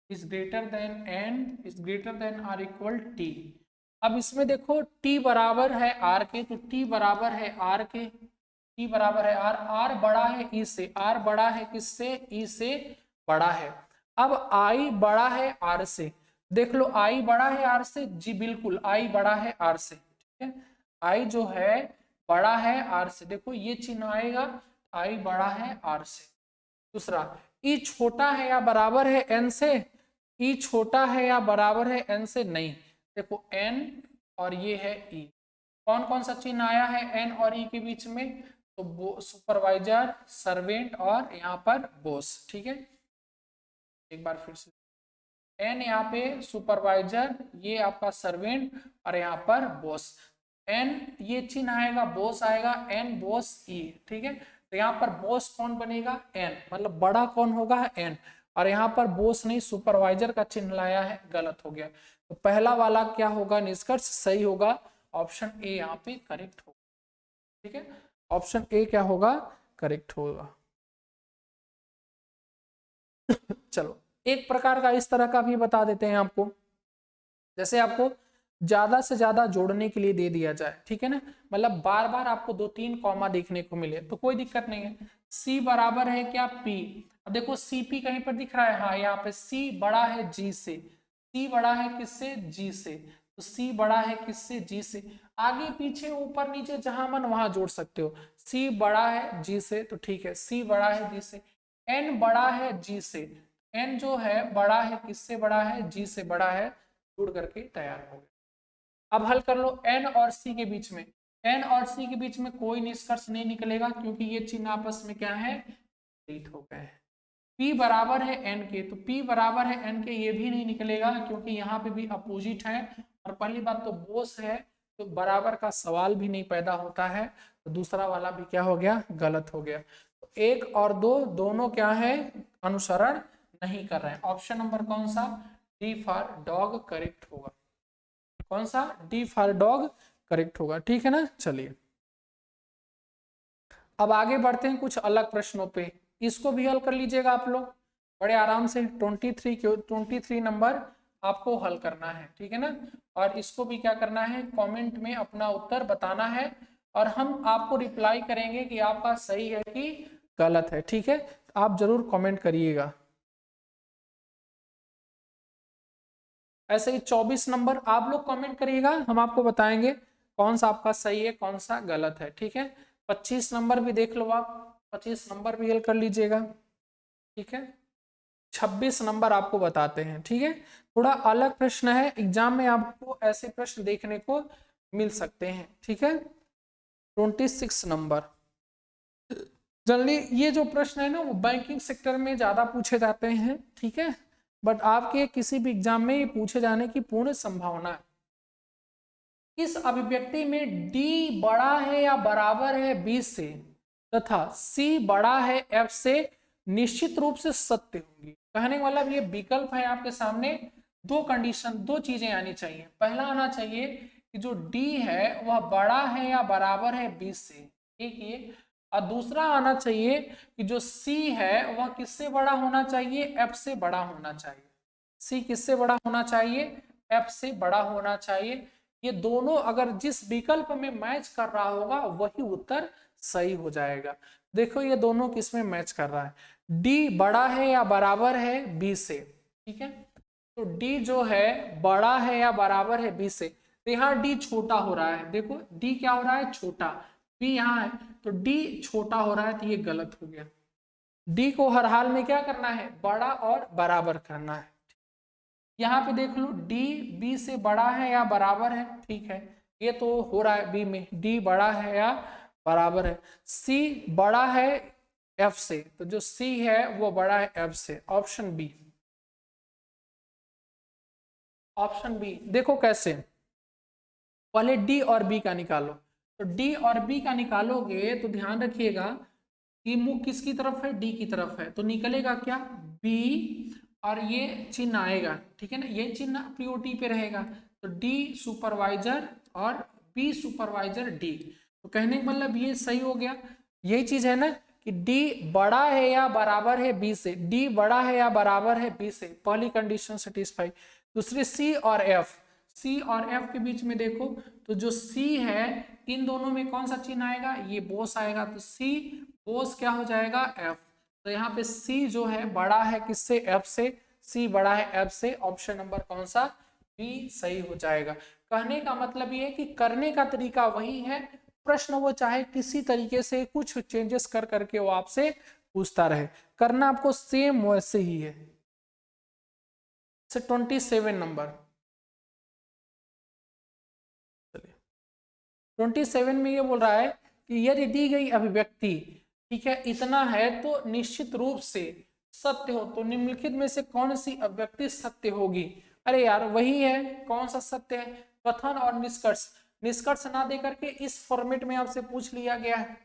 is greater than n is greater than or equal t। अब इसमें देखो t बराबर है r के, तो t बराबर है r के, t बराबर है r, r बड़ा है e से, r बड़ा है किससे? e से बड़ा है। अब I बड़ा है r से, देख लो I बड़ा है r से, जी बिल्कुल I बड़ा है r से, ठीक है। I जो है बड़ा है r से, देखो ये चिन्ह आएगा, I बड़ा है r से। दूसरा, E छोटा है या बराबर है n से, E छोटा है या बराबर है n से? नहीं, देखो n और ये है E, कौन कौन सा चिन्ह आया है n और E के बीच में? तो सुपरवाइजर, सर्वेंट और यहाँ पर बॉस, ठीक है। एक बार फिर से, n यहाँ पे सुपरवाइजर, ये आपका सर्वेंट और यहाँ पर बॉस। n ये चिन्ह आएगा, बॉस आएगा, n बॉस e, ठीक है। तो यहाँ पर बॉस कौन बनेगा? n, मतलब बड़ा कौन होगा? n। और यहाँ पर बॉस नहीं, सुपरवाइजर का चिन्ह लाया है, गलत हो गया। तो पहला वाला क्या होगा? निष्कर्ष सही होगा, ऑप्शन ए यहाँ पे करेक्ट होगा, ठीक है। ऑप्शन ए क्या होगा? करेक्ट होगा। चलो एक प्रकार का इस तरह का भी बता देते हैं आपको, जैसे आपको ज्यादा से ज्यादा जोड़ने के लिए दे दिया जाए, ठीक है ना, मतलब बार बार आपको 2-3 कॉमा देखने को मिले तो कोई दिक्कत नहीं है। C बराबर है क्या? P। अब देखो CP कहीं पर दिख रहा है, हाँ यहाँ पे C बड़ा है G से, C बड़ा है किससे? G से, तो C बड़ा है किससे? G से। आगे पीछे ऊपर नीचे जहां मन वहां जोड़ सकते हो। C बड़ा है G से, तो ठीक है, C बड़ा है G से। N बड़ा है G से, N जो है बड़ा है किससे? बड़ा है G से बड़ा है, जुड़ करके तैयार हो गया। अब हल कर लो n और c के बीच में, n और c के बीच में कोई निष्कर्ष नहीं निकलेगा, क्योंकि ये चिन्ह आपस में क्या है? विपरीत हो गए हैं। p बराबर है n के, तो p बराबर है n के, ये भी नहीं निकलेगा, क्योंकि यहाँ पे भी अपोजिट है। और पहली बात तो बोस है, तो बराबर का सवाल भी नहीं पैदा होता है, तो दूसरा वाला भी क्या हो गया? गलत हो गया। तो 1 और 2 दोनों क्या है? अनुसरण नहीं कर रहे हैं। ऑप्शन नंबर कौन सा? डी फॉर डॉग करेक्ट होगा। कौन सा? डी फॉर डॉग करेक्ट होगा, ठीक है ना। चलिए अब आगे बढ़ते हैं कुछ अलग प्रश्नों पे, इसको भी हल कर लीजिएगा आप लोग बड़े आराम से। 23 नंबर आपको हल करना है, ठीक है ना। और इसको भी क्या करना है? कमेंट में अपना उत्तर बताना है, और हम आपको रिप्लाई करेंगे कि आपका सही है कि गलत है, ठीक है। आप जरूर कमेंट करिएगा। ऐसे ही 24 नंबर आप लोग कमेंट करिएगा, हम आपको बताएंगे कौन सा आपका सही है कौन सा गलत है, ठीक है। 25 नंबर भी देख लो आप, 25 नंबर भी हल कर लीजिएगा, ठीक है। 26 नंबर आपको बताते हैं, ठीक है। थोड़ा अलग प्रश्न है, एग्जाम में आपको ऐसे प्रश्न देखने को मिल सकते हैं, ठीक है। 26 नंबर जल्दी, ये जो प्रश्न है ना वो बैंकिंग सेक्टर में ज्यादा पूछे जाते हैं, ठीक है, बट आपके किसी भी एग्जाम में ये पूछे जाने की पूर्ण संभावना है। इस अभिव्यक्ति में डी बड़ा है या बराबर है 20 से तथा सी बड़ा है एफ से निश्चित रूप से सत्य होंगी। कहने का मतलब ये विकल्प है आपके सामने, दो कंडीशन, दो चीजें आनी चाहिए। पहला आना चाहिए कि जो डी है वह बड़ा है या बराबर है 20 से, एक ये, और दूसरा आना चाहिए कि जो सी है वह किससे बड़ा होना चाहिए, एफ से बड़ा होना चाहिए। सी किससे बड़ा होना चाहिए, एफ से बड़ा होना चाहिए। ये दोनों अगर जिस विकल्प में मैच कर रहा होगा वही उत्तर सही हो जाएगा। देखो ये दोनों किसमें मैच कर रहा है, डी बड़ा है या बराबर है 20 से, ठीक है। तो डी जो है बड़ा है या बराबर है 20 से, तो यहाँ डी छोटा हो रहा है, देखो डी क्या हो रहा है, छोटा, बी यहाँ है तो डी छोटा हो रहा है, तो ये गलत हो गया। डी को हर हाल में क्या करना है, बड़ा और बराबर करना है। यहाँ पे देख लो डी बी से बड़ा है या बराबर है, ठीक है, ये तो हो रहा है बी में, डी बड़ा है या बराबर है। सी बड़ा है एफ से, तो जो सी है वो बड़ा है एफ से, ऑप्शन बी। ऑप्शन बी देखो कैसे, पहले डी और बी का निकालो, तो डी और बी का निकालोगे तो ध्यान रखिएगा कि मुख किसकी तरफ है, डी की तरफ है, तो निकलेगा क्या, बी, और ये चिन्ह आएगा, ठीक है ना, ये चिन्ह पीओटी पे रहेगा, तो डी सुपरवाइजर और बी सुपरवाइजर डी। तो कहने का मतलब ये सही हो गया। यही चीज है ना कि डी बड़ा है या बराबर है बी से, डी बड़ा है या बराबर है बी से, पहली कंडीशन सेटिस्फाई। दूसरी सी और एफ, सी और एफ के बीच में देखो, तो जो सी है इन दोनों में कौन सा चिन्ह आएगा, ये बोस आएगा, तो सी बोस क्या हो जाएगा, एफ। तो यहाँ पे सी जो है बड़ा है किससे, एफ से, सी बड़ा है एफ से, ऑप्शन नंबर कौन सा, बी सही हो जाएगा। कहने का मतलब ये है कि करने का तरीका वही है, प्रश्न वो चाहे किसी तरीके से कुछ चेंजेस कर करके वो आपसे पूछता रहे, करना आपको सेम वैसे ही है। 27 नंबर, 27 में ये बोल रहा है कि यदि दी गई अभिव्यक्ति, ठीक है, इतना है तो निश्चित रूप से सत्य हो, तो निम्नलिखित में से कौन सी अभिव्यक्ति सत्य होगी। अरे यार वही है, कौन सा सत्य है, कथन और निष्कर्ष। निष्कर्ष ना दे करके इस फॉर्मेट में आपसे पूछ लिया गया है,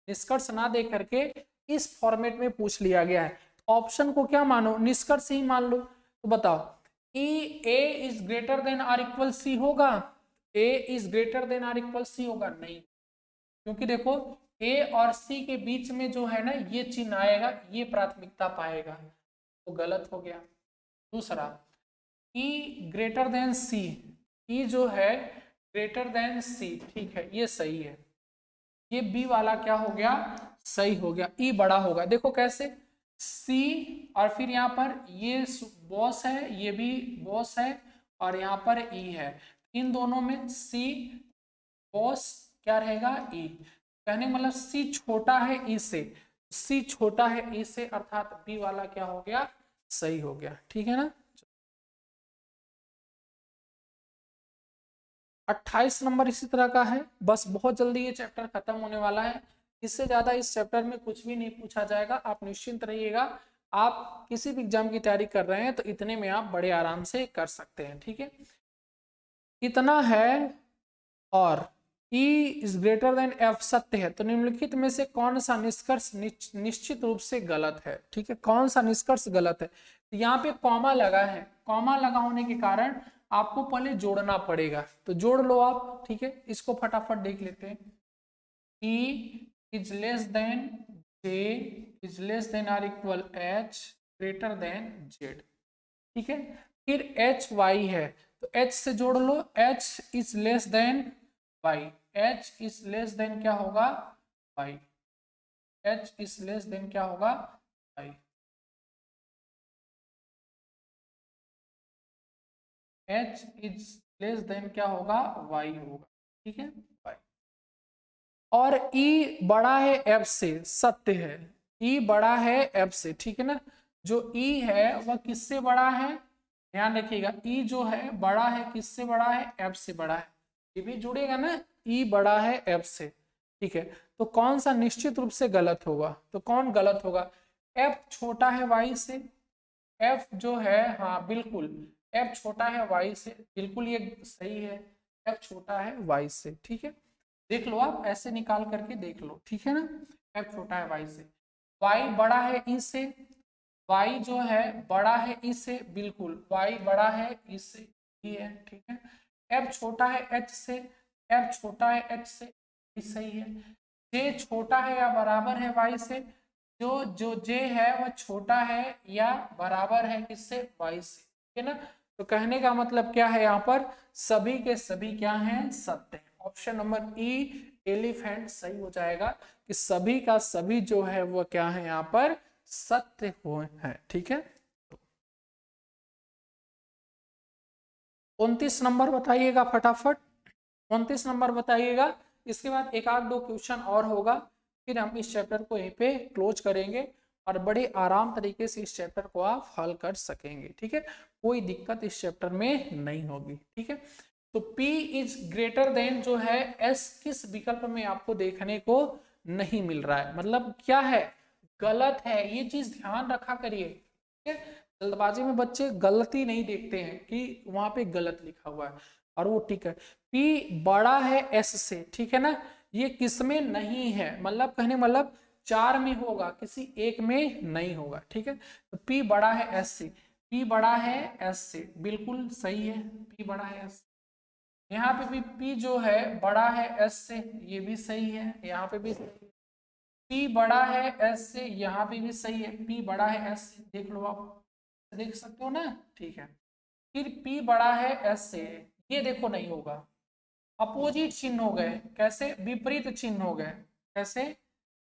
निष्कर्ष ना दे करके इस फॉर्मेट में पूछ लिया गया है, ऑप्शन को क्या मानो, निष्कर्ष ही मान लो। तो बताओ E A is greater than or equal C होगा, A is greater than or equal C होगा, नहीं, क्योंकि देखो ए और सी के बीच में जो है ना ये चिन्ह आएगा, ये प्राथमिकता पाएगा, तो गलत हो गया। दूसरा ई ग्रेटर देन सी, ई जो है ग्रेटर देन सी, ठीक है, ये सही है, ये बी वाला क्या हो गया, सही हो गया, ई बड़ा होगा, देखो कैसे, सी और फिर यहाँ पर ये बॉस है, ये भी बॉस है, और यहाँ पर ई है, इन दोनों में सी बॉस क्या रहेगा, ई। कहने मतलब सी छोटा है ई से, सी छोटा है ई से, अर्थात बी वाला क्या हो गया, सही हो गया, ठीक है ना। 28 नंबर इसी तरह का है, बस बहुत जल्दी ये चैप्टर खत्म होने वाला है, इससे ज्यादा इस चैप्टर में कुछ भी नहीं पूछा जाएगा, आप निश्चिंत रहिएगा। आप किसी भी एग्जाम की तैयारी कर रहे हैं तो इतने में आप बड़े आराम से कर सकते हैं, ठीक है। इतना है और E is greater then F सत्य है, तो निम्नलिखित में से कौन सा निष्कर्ष निश्चित रूप से गलत है, ठीक है, कौन सा निष्कर्ष गलत है। तो यहाँ पे कॉमा लगा है, कॉमा लगा होने के कारण आपको पहले जोड़ना पड़ेगा, तो जोड़ लो आप, ठीक है, इसको फटाफट देख लेते हैं। E is less than J is less than or equal H greater than Z, ठीक है। फिर एच वाई है, तो एच से जोड़ लो, H is less than Y, H is less than क्या होगा, Y, H is less than क्या होगा, Y, H is less than क्या होगा, वाई होगा, ठीक है, वाई। और ई बड़ा है एफ से, सत्य है, ई बड़ा है एफ से, ठीक है ना, जो ई है वह किससे बड़ा है, ध्यान रखिएगा, ई जो है बड़ा है किससे बड़ा है, एफ से बड़ा है, ये भी जुड़ेगा ना, ई बड़ा है एफ से, ठीक है। तो कौन सा निश्चित रूप से गलत होगा, तो कौन गलत होगा, एफ छोटा है वाई से, एफ जो है, हाँ बिल्कुल, एफ छोटा है वाई से, बिल्कुल ये सही है, एफ छोटा है वाई से, ठीक है। देख लो आप ऐसे निकाल करके देख लो, ठीक है ना, एफ छोटा है वाई से, वाई बड़ा है ई से, वाई जो है बड़ा है ई से, बिल्कुल वाई बड़ा है ई से, ये है, ठीक है। एफ छोटा है एच से, एफ छोटा है एच से, ये सही है। जे छोटा है या बराबर है वाई से, जो जो जे है वह छोटा है या बराबर है किससे, वाई से, ठीक है ना। तो कहने का मतलब क्या है, यहाँ पर सभी के सभी क्या हैं, सत्य हैं। ऑप्शन नंबर ई एलिफेंट सही हो जाएगा कि सभी का सभी जो है वो क्या है, यहाँ पर सत्य हुए हैं, ठीक है। 29 नंबर बताइएगा फटाफट, 29 नंबर बताइएगा। इसके बाद एक आध दो क्वेश्चन और होगा, फिर हम इस चैप्टर को यहीं पे क्लोज करेंगे और बड़े आराम तरीके से इस चैप्टर को आप हल कर सकेंगे, ठीक है। कोई दिक्कत इस चैप्टर में नहीं होगी, ठीक है। तो P इज ग्रेटर देन जो है S किस विकल्प में आपको देखने को नहीं मिल रहा है, मतलब क्या है, गलत है, ये चीज ध्यान रखा करिए, ठीक है। जल्दबाजी में बच्चे गलती नहीं देखते हैं कि वहां पे गलत लिखा हुआ है और वो ठीक है। P बड़ा है S से, ठीक है ना, ये किस में नहीं है, मतलब कहने मतलब चार में होगा, किसी एक में नहीं होगा, ठीक है। तो P बड़ा है S से, P बड़ा है S से, बिल्कुल सही है, P बड़ा है S। यहाँ पे भी P जो है बड़ा है S से, ये भी सही है, यहाँ पे भी सही है। P बड़ा है S से, यहाँ पे भी सही है, P बड़ा है S से, देख लो आप, देख सकते हो ना, ठीक है। फिर P बड़ा है S से, ये देखो नहीं होगा, अपोजिट चिन्ह हो गए, कैसे, विपरीत चिन्ह हो गए, कैसे,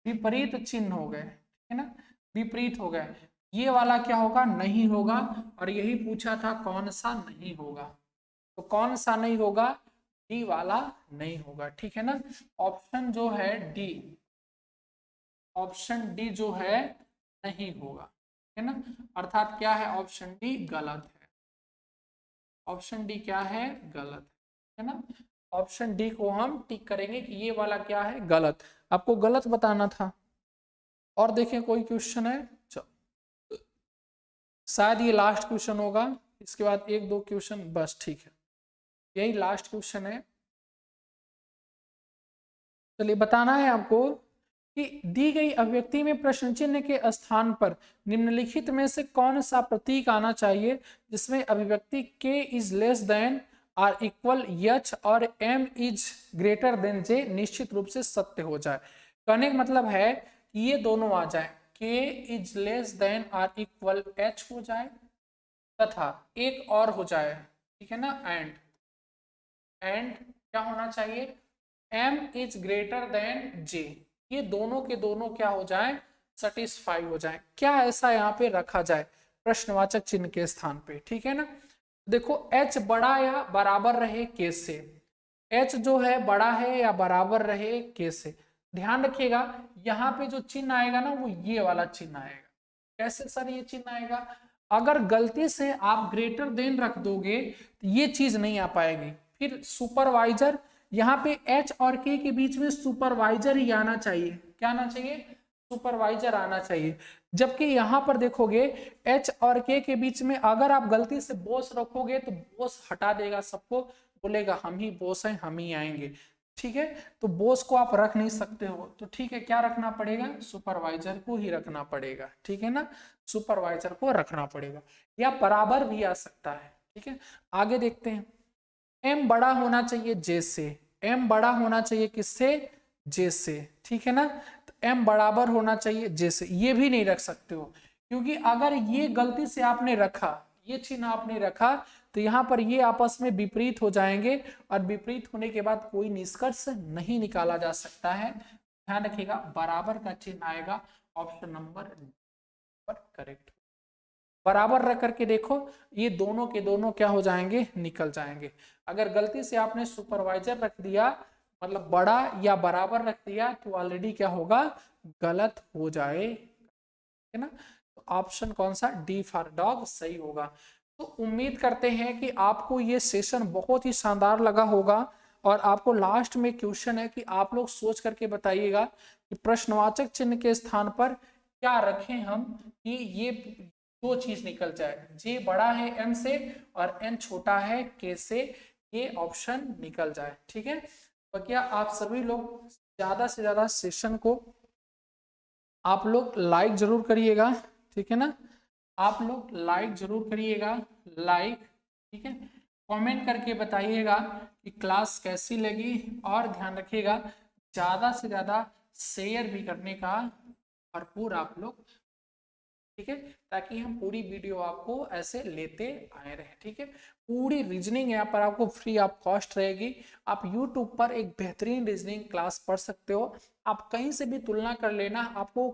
विपरीत चिन्ह हो गए, है ना, विपरीत हो गए, ये वाला क्या होगा, नहीं होगा। और यही पूछा था कौन सा नहीं होगा, तो कौन सा नहीं होगा, डी वाला नहीं होगा, ठीक है ना। ऑप्शन जो है डी, ऑप्शन डी जो है नहीं होगा, है ना, अर्थात क्या है, ऑप्शन डी गलत है, ऑप्शन डी क्या है, गलत है ना। ऑप्शन डी को हम टिक करेंगे कि ये वाला क्या है, गलत, आपको गलत बताना था। और देखें कोई क्वेश्चन है, चलो शायद ये लास्ट क्वेश्चन होगा, इसके बाद एक दो क्वेश्चन बस, ठीक है, यही लास्ट क्वेश्चन है। चलिए बताना है आपको कि दी गई अभिव्यक्ति में प्रश्न चिन्ह के स्थान पर निम्नलिखित में से कौन सा प्रतीक आना चाहिए जिसमें अभिव्यक्ति k is less than or equal H और m is greater than j निश्चित रूप से सत्य हो जाए। कहने का मतलब है कि ये दोनों आ जाए, k is less than or equal h हो जाए, तथा एक और हो जाए, ठीक है ना, एंड क्या होना चाहिए, m is greater than j, ये दोनों के दोनों क्या हो जाए, सेटिस्फाई हो जाए। क्या ऐसा यहाँ पे रखा जाए प्रश्नवाचक चिन्ह के स्थान पे, ठीक है ना। देखो h बड़ा या बराबर रहे k से, h जो है बड़ा है या बराबर रहे k से, ध्यान रखिएगा यहाँ पे जो चिन्ह आएगा ना वो ये वाला चिन्ह आएगा। कैसे सर ये चिन्ह आएगा, अगर गलती से आप ग्रेटर देन रख दोगे तो ये चीज नहीं आ पाएगी, फिर सुपरवाइजर, यहाँ पे h और k के बीच में सुपरवाइजर ही आना चाहिए, क्या आना चाहिए, सुपरवाइजर आना चाहिए। जबकि यहाँ पर देखोगे h और k के बीच में अगर आप गलती से बॉस रखोगे तो बॉस हटा देगा सबको, बोलेगा हम ही बॉस हैं, हम ही आएंगे, ठीक है। तो बॉस को आप रख नहीं सकते हो, तो ठीक है, क्या रखना पड़ेगा, सुपरवाइजर को ही रखना पड़ेगा, ठीक है ना, सुपरवाइजर को रखना पड़ेगा, या बराबर भी आ सकता है, ठीक है। आगे देखते हैं, m बड़ा होना चाहिए j से, m बड़ा होना चाहिए किससे, j से, ठीक है ना, तो m बराबर होना चाहिए j से, ये भी नहीं रख सकते हो, क्योंकि अगर ये गलती से आपने रखा, ये चिन्ह आपने रखा, तो यहाँ पर ये आपस में विपरीत हो जाएंगे और विपरीत होने के बाद कोई निष्कर्ष नहीं निकाला जा सकता है। ध्यान रखिएगा बराबर का चिन्ह आएगा, ऑप्शन नंबर करेक्ट, बराबर रख करके देखो, ये दोनों के दोनों क्या हो जाएंगे, निकल जाएंगे। अगर गलती से आपने सुपरवाइजर रख दिया, मतलब बड़ा या बराबर रख दिया, तो ऑलरेडी क्या होगा, गलत हो जाए, है ना। तो ऑप्शन कौन सा, डी फॉर डॉग सही होगा। तो उम्मीद करते हैं कि आपको ये सेशन बहुत ही शानदार लगा होगा। और आपको लास्ट में क्वेश्चन है कि आप लोग सोच करके बताइएगा कि प्रश्नवाचक चिन्ह के स्थान पर क्या रखें हम कि ये दो चीज निकल जाए, जे बड़ा है एम से और एन छोटा है के से, ये ऑप्शन निकल जाए। ठीक है, तो क्या आप सभी लोग ज्यादा से ज्यादा सेशन को आप लोग लाइक जरूर करिएगा, ठीक है ना, आप लोग लाइक जरूर करिएगा, लाइक, ठीक है, कमेंट करके बताइएगा कि क्लास कैसी लगी, और ध्यान रखिएगा ज्यादा से ज्यादा शेयर भी करने का भरपूर आप लोग, ठीक है, ताकि हम पूरी वीडियो आपको ऐसे लेते आए रहे। ठीक है, पूरी रीजनिंग यहाँ पर आपको फ्री ऑफ कॉस्ट रहेगी। आप यूट्यूब पर एक बेहतरीन रीजनिंग क्लास पढ़ सकते हो, आप कहीं से भी तुलना कर लेना, आपको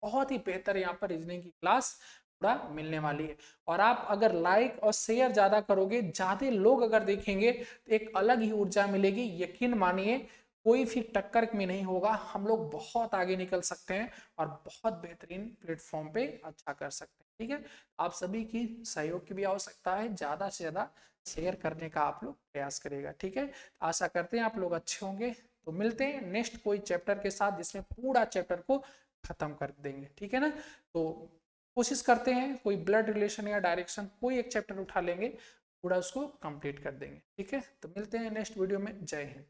बहुत ही बेहतर यहाँ पर रीजनिंग की क्लास पूरा मिलने वाली है। और आप अगर लाइक और शेयर ज्यादा करोगे, ज्यादा लोग अगर देखेंगे तो एक अलग ही ऊर्जा मिलेगी। यकीन मानिए कोई भी टक्कर में नहीं होगा, हम लोग बहुत आगे निकल सकते हैं और बहुत बेहतरीन प्लेटफॉर्म पे अच्छा कर सकते हैं। ठीक है, आप सभी की सहयोग की भी आवश्यकता है, ज्यादा से ज्यादा शेयर करने का आप लोग प्रयास करेगा। ठीक है, आशा करते हैं आप लोग अच्छे होंगे। तो मिलते हैं नेक्स्ट कोई चैप्टर के साथ जिसमें पूरा चैप्टर को खत्म कर देंगे। ठीक है ना, तो कोशिश करते हैं कोई ब्लड रिलेशन या डायरेक्शन कोई एक चैप्टर उठा लेंगे, पूरा उसको कंप्लीट कर देंगे। ठीक है, तो मिलते हैं नेक्स्ट वीडियो में। जय हिंद।